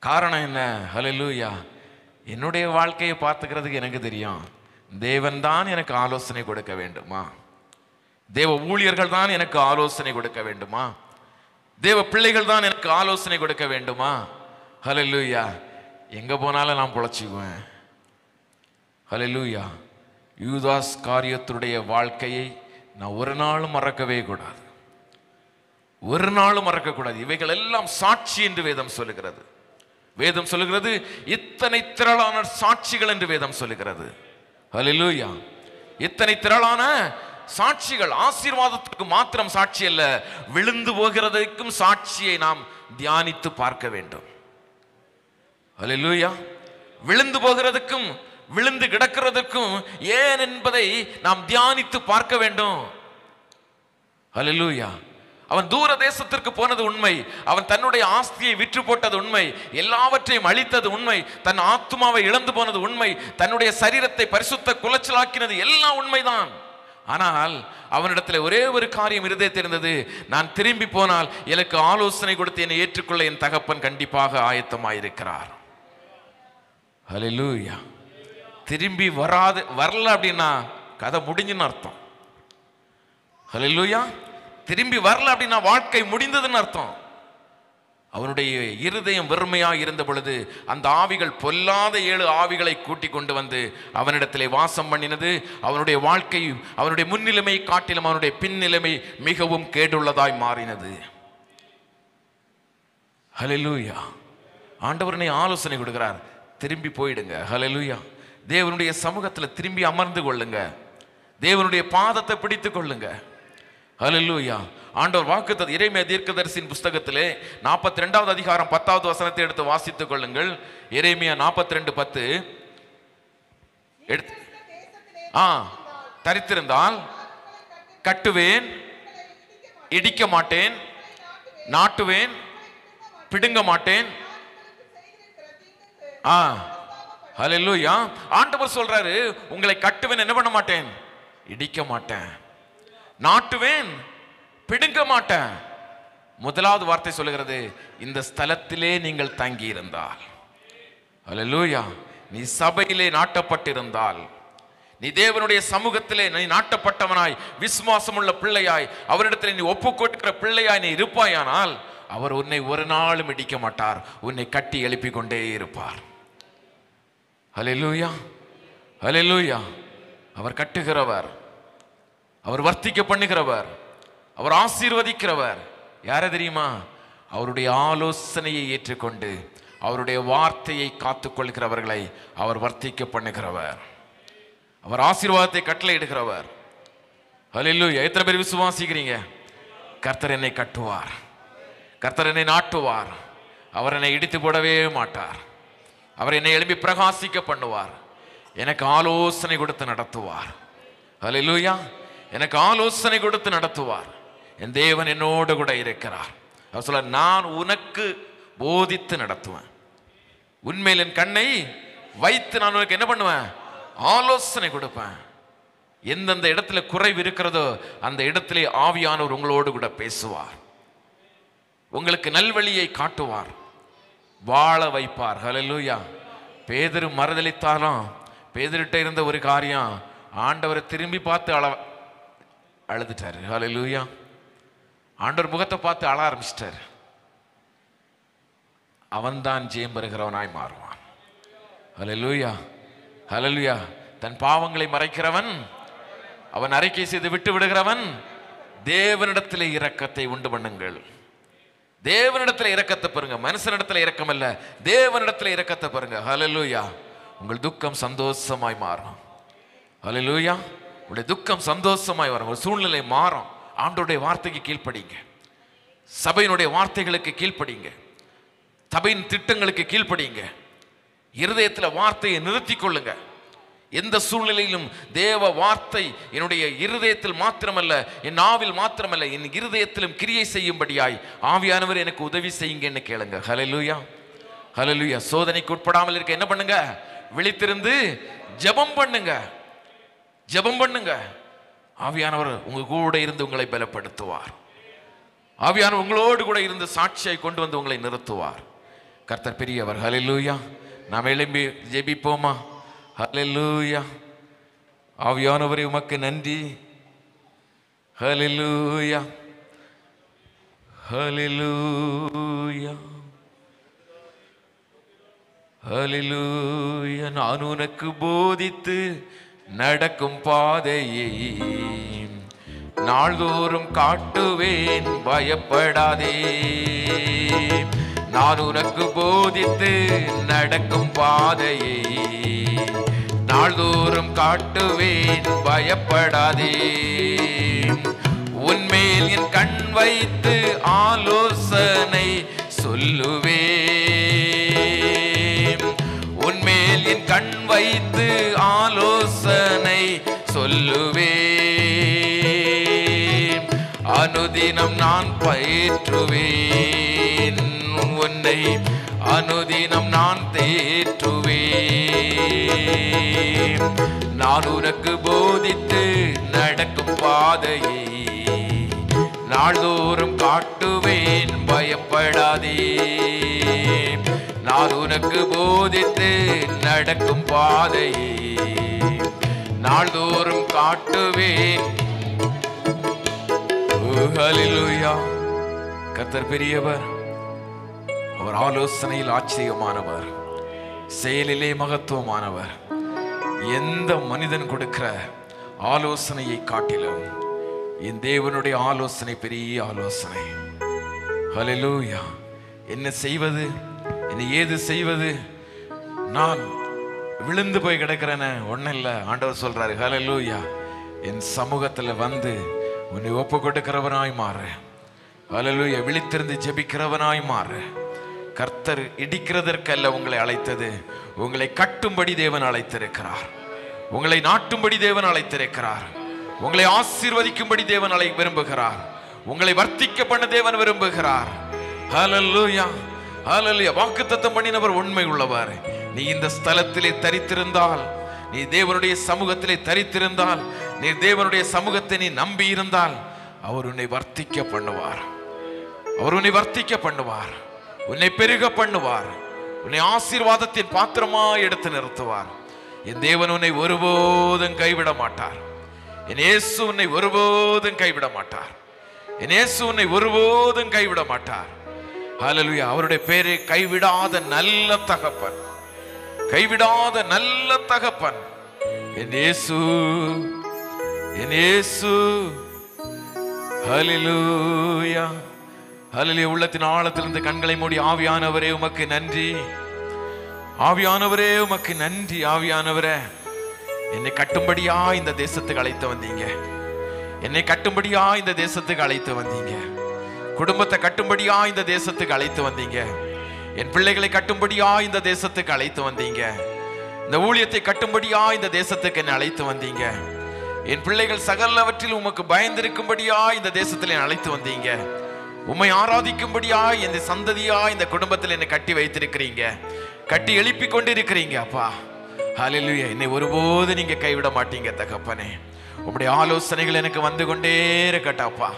காரணம் என்ன? ஹல்லேலூயா. என்னுடைய வாழ்க்கையை பார்த்துக்கிறதுக்கு எனக்கு தெரியும். தேவன் தான் எனக்கு ஆலோசனை கொடுக்க வேண்டுமா? தேவ ஊழியர்கள் தான் எனக்கு ஆலோசனை கொடுக்க வேண்டுமா? தேவ பிள்ளைகள் தான் எனக்கு ஆலோசனை கொடுக்க வேண்டுமா? ஹல்லேலூயா. எங்க போனாலும் நான் பொழைச்சிக்குவேன். ஹல்லேலூயா. யூதாஸ் காரியத்துடைய வாழ்க்கையை நான் ஒரு நாளும் மறக்கவே கூடாது. ஒரு நாளும் மறக்கக்கூடாது. இவைகள் எல்லாம் சாட்சி என்று வேதம் சொல்லுகிறது. வேதம் சொல்லுகிறது இத்தனை திரளான சாட்சிகள் என்று வேதம் சொல்லுகிறது. ஹல்லேலூயா. இத்தனை திரளான சாட்சிகள். ஆசீர்வாதத்துக்கு மாத்திரம் சாட்சி அல்ல, விழுந்து போகிறதுக்கும் சாட்சியை நாம் தியானித்து பார்க்க வேண்டும். ஹல்லேலூயா. விழுந்து போகிறதுக்கும் விழுந்து கிடக்கிறதுக்கும் ஏன் என்பதை நாம் தியானித்து பார்க்க வேண்டும். ஹல்லேலூயா. அவன் தூர தேசத்திற்கு போனது உண்மை. அவன் தன்னுடைய ஆஸ்தியை விற்று போட்டது உண்மை. எல்லாவற்றையும் அழித்தது உண்மை. தன் ஆத்துமாவை இழந்து போனது உண்மை. தன்னுடைய சரீரத்தை பரிசுத்த குலைச்சலாக்கினது எல்லாம் உண்மைதான். ஆனால் அவனிடத்தில் ஒரே ஒரு காரியம் இருதயத்தில் இருந்தது. நான் திரும்பி போனால் எனக்கு ஆலோசனை கொடுத்து என்னை ஏற்றுக்கொள்ள என் தகப்பன் கண்டிப்பாக ஆயத்தமாயிருக்கிறார். ஹல்லேலூயா. திரும்பி வரல அப்படின்னா கதை முடிஞ்சுன்னு அர்த்தம். ஹல்லேலூயா. திரும்பி வரல அப்படின்னா வாழ்க்கை முடிந்ததுன்னு அர்த்தம். அவனுடைய இருதயம் வெறுமையாக இருந்த பொழுது அந்த ஆவிகள், பொல்லாத 7 ஆவிகளை கூட்டிக் கொண்டு வந்து அவனிடத்திலே வாசம் பண்ணினது. அவனுடைய வாழ்க்கை, அவனுடைய முன்னிலைமை காட்டிலும் அவனுடைய பின்னிலைமை மிகவும் கேடுள்ளதாய் மாறினது. ஹல்லேலூயா. ஆண்டவரனை ஆலோசனை கொடுக்கிறார், திரும்பி போயிடுங்க. ஹல்லேலூயா. தேவனுடைய சமூகத்தில் திரும்பி அமர்ந்து கொள்ளுங்க. தேவனுடைய பாதத்தை பிடித்துக் கொள்ளுங்க. ஹல்லேலூயா. ஆண்டவர் வாக்குத்தத்தம் எரேமியா தீர்க்கதரிசியின் புஸ்தகத்திலே 42வது அதிகாரம் 10வது வசனத்தை எடுத்து வாசித்துக் கொள்ளுங்கள். எரேமியா 42:10 எடுத்து தரித்திருந்தால் கட்டுவேன், இடிக்க மாட்டேன், நாட்டுவேன், பிடுங்க மாட்டேன். ஹல்லேலூயா. ஆண்டவர் சொல்றாரு, உங்களை கட்டுவேன், என்ன பண்ண மாட்டேன்? இடிக்க மாட்டேன், நாட்டுவேன், பிடுங்க மாட்டேன். முதலாவது வார்த்தை சொல்லுகிறது, இந்த ஸ்தலத்திலே நீங்கள் தங்கி இருந்தால். ஹல்லேலூயா. நீ சபையிலே நாட்டப்பட்டிருந்தால், நீ தேவனுடைய சமூகத்திலே நீ நாட்டப்பட்டவனாய், விசுவாசமுள்ள பிள்ளையாய், அவரிடத்தில் நீ ஒப்பு கொடுக்கிற பிள்ளையாய் நீ இருப்பாயானால் அவர் உன்னை ஒரு நாளும் இடிக்க மாட்டார். உன்னை கட்டி எழுப்பி கொண்டே இருப்பார். ஹல்லேலூயா. ஹல்லேலூயா. அவர் கட்டுகிறவர், அவர் வர்த்திக்க பண்ணுகிறவர், அவர் ஆசீர்வதிக்கிறவர். யார தெரியுமா? அவருடைய ஆலோசனையை ஏற்றுக்கொண்டு அவருடைய வார்த்தையை காத்துக்கொள்கிறவர்களை அவர் வர்த்திக்க பண்ணுகிறவர். அவர் ஆசீர்வாதத்தை கட்டளையிடுகிறவர். ஹல்லேலூயா. எத்தனை பேர் விசுவாசிக்கிறீங்க? கர்த்தர் என்னை கட்டுவார், கர்த்தர் என்னை நாட்டுவார், அவர் என்னை இடித்து போடவே மாட்டார், அவர் என்னை எழுப்பி பிரகாசிக்க பண்ணுவார், எனக்கு ஆலோசனை கொடுத்து நடத்துவார். ஹல்லேலூயா. எனக்கு ஆலோசனை கொடுத்து நடத்துவார். என் தேவன் என்னோடு கூட இருக்கிறார். அவர் சொல்ல, நான் உனக்கு போதித்து நடத்துவேன், உண்மையில் என் கண்ணை வைத்து நான் உனக்கு என்ன பண்ணுவேன்? ஆலோசனை கொடுப்பேன். எந்தெந்த இடத்துல குறைவு இருக்கிறதோ அந்த இடத்திலே ஆவியானவர் உங்களோடு கூட பேசுவார், உங்களுக்கு நல்வழியை காட்டுவார், வாழ வைப்பார். ஹல்லேலூயா. பேதுரு மறுதலித்தாலும் பேதுருட்ட இருந்த ஒரு காரியம், ஆண்டவரை திரும்பி பார்த்து அழுதுட்டாரு. ஹல்லேலூயா. ஆண்டவர் முகத்தை பார்த்து அழ ஆரம்பிச்சிட்டார். அவன்தான் ஜெயம் பெறுகிறவனாய் மாறுவான். ஹல்லேலூயா. ஹல்லேலூயா. தன் பாவங்களை மறைக்கிறவன், அவன் அறிக்கை செய்து விட்டு விடுகிறவன். தேவனிடத்திலே இரக்கத்தை உண்டு பண்ணுங்கள். தேவனிடத்தில் இரக்கத்தை பெறுங்க. மனுஷனிடத்தில் இரக்கம் அல்ல, தேவனிடத்தில் இரக்கத்தை பெறுங்க. ஹல்லேலூயா. உங்கள் துக்கம் சந்தோஷமாய் மாறும். ஹல்லேலூயா. உடைய துக்கம் சந்தோஷமாய் வரும். ஒரு சூழ்நிலை மாறும். ஆண்டவருடைய வார்த்தைக்கு கீழ்ப்படிங்க. சபையினுடைய வார்த்தைகளுக்கு கீழ்ப்படிங்க. சபையின் திட்டங்களுக்கு கீழ்ப்படிங்க. இருதயத்தில் வார்த்தையை நிறுத்தி கொள்ளுங்க. எந்த சூழ்நிலையிலும் தேவ வார்த்தை என்னுடைய இருதயத்தில் மாத்திரமல்ல, என் நாவில் மாத்திரமல்ல, என் இருதயத்திலும் கிரியை செய்யும்படியாய் ஆவியானவர் எனக்கு உதவி செய்யுங்கன்னு கேளுங்க. ஹல்லேலூயா, ஹல்லேலூயா. சோதனைக்கு உட்படாமல் இருக்க என்ன பண்ணுங்க? விழித்திருந்து ஜெபம் பண்ணுங்க, ஜெபம் பண்ணுங்க. ஆவியானவர் உங்க கூட இருந்து உங்களை பலப்படுத்துவார். ஆவியானவர் உங்களோடு கூட இருந்து சாட்சியை கொண்டு வந்து உங்களை நிறுத்துவார். கர்த்தர் பெரியவர். ஹல்லேலூயா. நாம் எழும்பி ஜெபிப்போமா? ஹல்லேலூயா. ஆவியானவரே உமக்கு நன்றி. ஹல்லேலூயா, ஹல்லேலூயா, ஹல்லேலூயா. நான் உனக்கு போதித்து நடக்கும் பாதையை நாள்தோறும் காட்டுவேன், பயப்படாதே. நான் உனக்கு போதித்து நடக்கும் பாதையை நாள்தோறும் காட்டுவேன், பயப்படாதே. உன்மேல் என் கண் வைத்து ஆலோசனை சொல்லுவேன். உன்மேல் என் கண் வைத்து ஆலோசனை சொல்லுவேன். அனுதினம் நான் பயிற்றுவேன், உன்னை அனுதினம் நான் தேற்றுவேன். நான் உனக்கு போதித்து நடக்கும் பாதையை நாள்தோறும் காட்டுவேன், பயப்படாதே. நான் உனக்கு போதித்து நடக்கும் பாதையை நாள்தோறும் காட்டுவேன். ஹல்லேலூயா. கர்த்தர் பெரியவர். அவர் ஆலோசனையில் ஆச்சரியமானவர், செயலிலே மகத்துவமானவர். எந்த மனிதன் கொடுக்கிற ஆலோசனையை காட்டிலும் என் தேவனுடைய ஆலோசனை பெரிய ஆலோசனை. ஹல்லேலூயா. என்ன செய்வது, என்ன ஏது செய்வது? நான் விழுந்து போய் கிடக்கிறேன, ஒன்னும் இல்லை. ஆண்டவர் சொல்றாரு, ஹல்லேலூயா, என் சமூகத்துல வந்து உன்னை ஒப்பு கொடுக்கிறவனாய் மாறு. ஹல்லேலூயா. விழித்திருந்து ஜெபிக்கிறவனாய் மாறு. கர்த்தர் இடிக்கிறதற்கல்ல உங்களை அழைத்தது, உங்களை கட்டும்படி தேவன் அழைத்திருக்கிறார். உங்களை நாட்டும்படி தேவன் அழைத்திருக்கிறார். உங்களை ஆசீர்வதிக்கும்படி தேவன் விரும்புகிறார். உங்களை வர்த்திக்க பண்ண தேவன் விரும்புகிறார். ஹல்லேலூயா, ஹல்லேலூயா. வாக்குத்தத்தம் பண்ணினவர் உண்மை உள்ளவர். நீ இந்த ஸ்தலத்திலே தரித்திருந்தால், நீ தேவனுடைய சமூகத்திலே தரித்திருந்தால், நீ தேவனுடைய சமூகத்தை நீ நம்பி இருந்தால், அவர் உன்னை வர்த்திக்க பண்ணுவார். அவர் உன்னை வர்த்திக்க பண்ணுவார், உன்னை பெருக பண்ணுவார், உன்னை ஆசீர்வாதத்தின் பாத்திரமா எடுத்து நிறுத்துவார். என் தேவன் உன்னை ஒருபோதும் கைவிட மாட்டார். என் இயேசு உன்னை ஒருபோதும் கைவிட மாட்டார். என் இயேசு உன்னை ஒருபோதும் கைவிட மாட்டார். ஹல்லேலூயா. அவருடைய பேரை கைவிடாத நல்ல தகப்பன், கைவிடாத நல்ல தகப்பன் என் இயேசு, என் இயேசு. ஹல்லேலூயா, ஹல்லேலூயா. உள்ளத்தின் ஆழத்திலிருந்து கண்களை மூடி ஆவியானவரே உமக்கு நன்றி, ஆவியானவரே உமக்கு நன்றி. ஆவியானவரே, என்னை கட்டும்படியா இந்த தேசத்துக்கு அழைத்து வந்தீங்க. என்னை கட்டும்படியா இந்த தேசத்துக்கு அழைத்து வந்தீங்க. குடும்பத்தை கட்டும்படியா இந்த தேசத்துக்கு அழைத்து வந்தீங்க. என் பிள்ளைகளை கட்டும்படியா இந்த தேசத்துக்கு அழைத்து வந்தீங்க. இந்த ஊழியத்தை கட்டும்படியா இந்த தேசத்துக்கு என்னை அழைத்து வந்தீங்க. என் பிள்ளைகள் சகலவற்றில் உமக்கு பயந்திருக்கும்படியா இந்த தேசத்தில் என்னை அழைத்து வந்தீங்க. உம்மை ஆராதிக்கும்படியா இந்த சந்ததியா இந்த குடும்பத்தில் என்னை கட்டி வைத்திருக்கிறீங்க, கட்டி எழுப்பி கொண்டிருக்கிறீங்க. அப்பா ஹல்லேலூயா. என்னை ஒருபோது நீங்க கைவிட மாட்டீங்க தகப்பனே. உம்முடைய ஆலோசனைகள் எனக்கு வந்து கொண்டே இருக்கட்டாப்பா.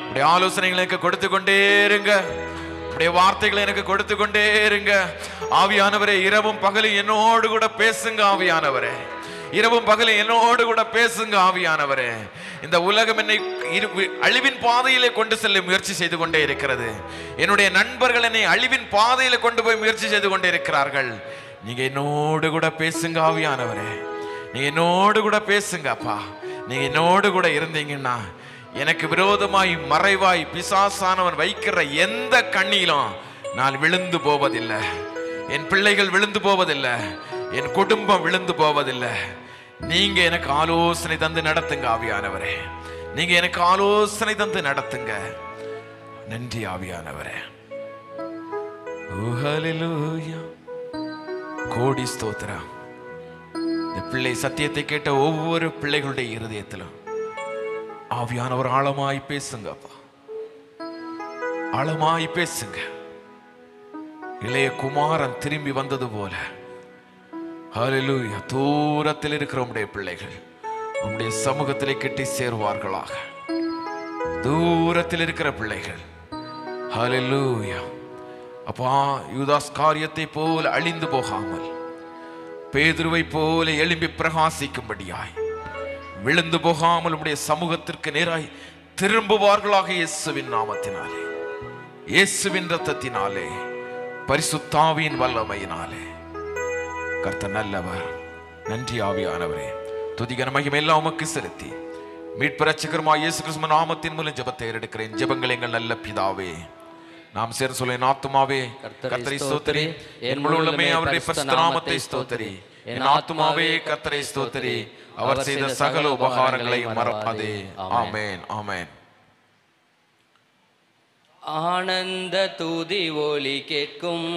உம்முடைய ஆலோசனைகள் எனக்கு கொடுத்து கொண்டே இருங்க. உம்முடைய வார்த்தைகளை எனக்கு கொடுத்து கொண்டே இருங்க. ஆவியானவரே, இரவும் பகலும் என்னோடு கூட பேசுங்க. ஆவியானவரே, இரவும் பகலும் என்னோடு கூட பேசுங்க. ஆவியானவரே, இந்த உலகம் என்னை அழிவின் பாதையிலே கொண்டு செல்ல முயற்சி செய்து கொண்டே இருக்கிறது. என்னுடைய நண்பர்கள் என்னை அழிவின் பாதையில கொண்டு போய் முயற்சி செய்து கொண்டே இருக்கிறார்கள். நீங்க என்னோடு கூட பேசுங்க. ஆவியானவரே, நீங்க என்னோடு கூட பேசுங்க. அப்பா, நீங்க என்னோடு கூட இருந்தீங்கன்னா எனக்கு விரோதமாய் மறைவாய் பிசாசானவன் வைக்கிற எந்த கண்ணிலும் நான் விழுந்து போவதில்லை. என் பிள்ளைகள் விழுந்து போவதில்லை. என் குடும்பம் விழுந்து போவதில்லை. நீங்க எனக்கு ஆலோசனை தந்து நடத்துங்க ஆவியானவரே. நீங்க எனக்கு ஆலோசனை தந்து நடத்துங்க. நன்றி ஆவியானவரே. ஹல்லேலூயா. கோடி ஸ்தோத்திரம். இந்த பிள்ளை சத்தியத்தை கேட்ட ஒவ்வொரு பிள்ளைகளுடைய இருதயத்திலும் ஆவியானவர் ஆழமாய் பேசுங்க அப்பா, ஆழமாய் பேசுங்க. இளைய குமாரன் திரும்பி வந்தது போல ஹல்லேலூயா, தூரத்தில் இருக்கிற உம்முடைய பிள்ளைகள் உம்முடைய சமூகத்திலே கெட்டி சேருவார்களாக. தூரத்தில் இருக்கிற பிள்ளைகள் ஹல்லேலூயா அப்பா, யூதாஸ் காரியத்தை போல அழிந்து போகாமல் பேதுருவை போல எழும்பி பிரகாசிக்கும்படியாய் விழுந்து போகாமல் உம்முடைய சமூகத்திற்கு நேராய் திரும்புவார்களாக. இயேசுவின் நாமத்தினாலே, இயேசுவின் இரத்தத்தினாலே, பரிசுத்தாவியின் வல்லமையினாலே. கர்த்தர் நல்லவர். நன்றி ஆவியானவரே. துதிகன மகிமை எல்லாம் உமக்கு செலுத்தி மீட்பு இரட்சகருமாய் இயேசு கிறிஸ்து நாமத்தின் மூலம் ஜெபத்தை எடுக்கிறேன். ஜெபங்கள் எங்கள் நல்ல பிதாவே. நாம் சேர்ந்து சொல்ல, என் ஆத்துமாவே கர்த்தரை ஸ்தோத்திரி, என் முழு உள்ளமே அவருடைய பரிசுத்த நாமத்தை ஸ்தோத்திரி. என் ஆத்துமாவே கர்த்தரை ஸ்தோத்திரி, அவர் செய்த சகல உபகாரங்களை மறவாதே. ஆமென், ஆமென். ஆனந்த துதி ஒலி கேட்கும்,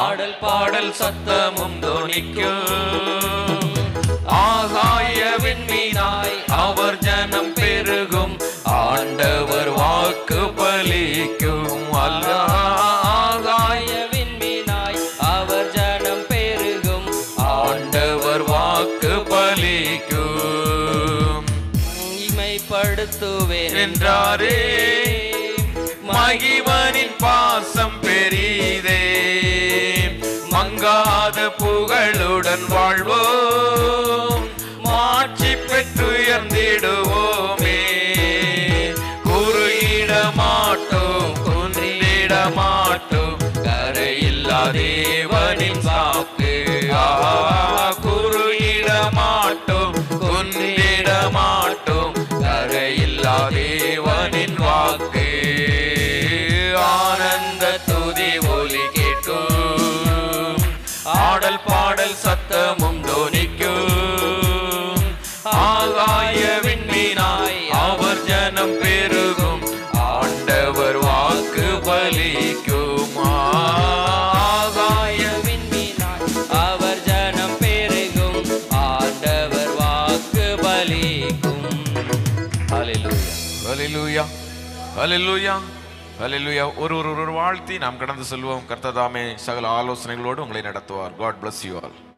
ஆடல் பாடல் சத்தமும் தொனிக்கும். ஆகாய விண்மீனாய் அவர் ஜனம் பெருகும், ஆண்டவர் வாக்கு பலிக்கும். ஆகாய விண்மீனாய் அவர் ஜனம் பெருகும், ஆண்டவர் வாக்கு பலிக்கும். இமைப்படுத்துவேன் என்றாரே, மகிவனின் பாசம் பெரிதே. மங்காத புகழுடன் வாழ்வோம், மாட்சி பெற்றுயர்ந்திடுவோமே. குறுகிட மாட்டோம், குன்றிட மாட்டோம், கரையில்லா தேவனின் வாக்கு. குறுகிட மாட்டோம், குன்றிட மாட்டோம், கரையில்லா தேவனின் வாக்கு. ஆனந்த துதி ஒலி கேட்கும், ஆடல் பாடல் சத்தமும் தொனிக்கும். ஆகாய விண்மீனாய் அவர் ஜனம் பெருகும், ஆண்டவர் வாக்கு பலிக்கும். ஆகாய விண்மீனாய் அவர் ஜனம் பெருகும், ஆண்டவர் வாக்கு பலிக்கும். ஹல்லேலூயா, ஹல்லேலூயா, ஹல்லேலூயா, ஹல்லேலூயா. ஒரு வாழ்த்தி நாம் கடந்து செல்வோம். கர்த்தர் தாமே சகல ஆலோசனைகளோடு உங்களை நடத்துவார். God bless you all.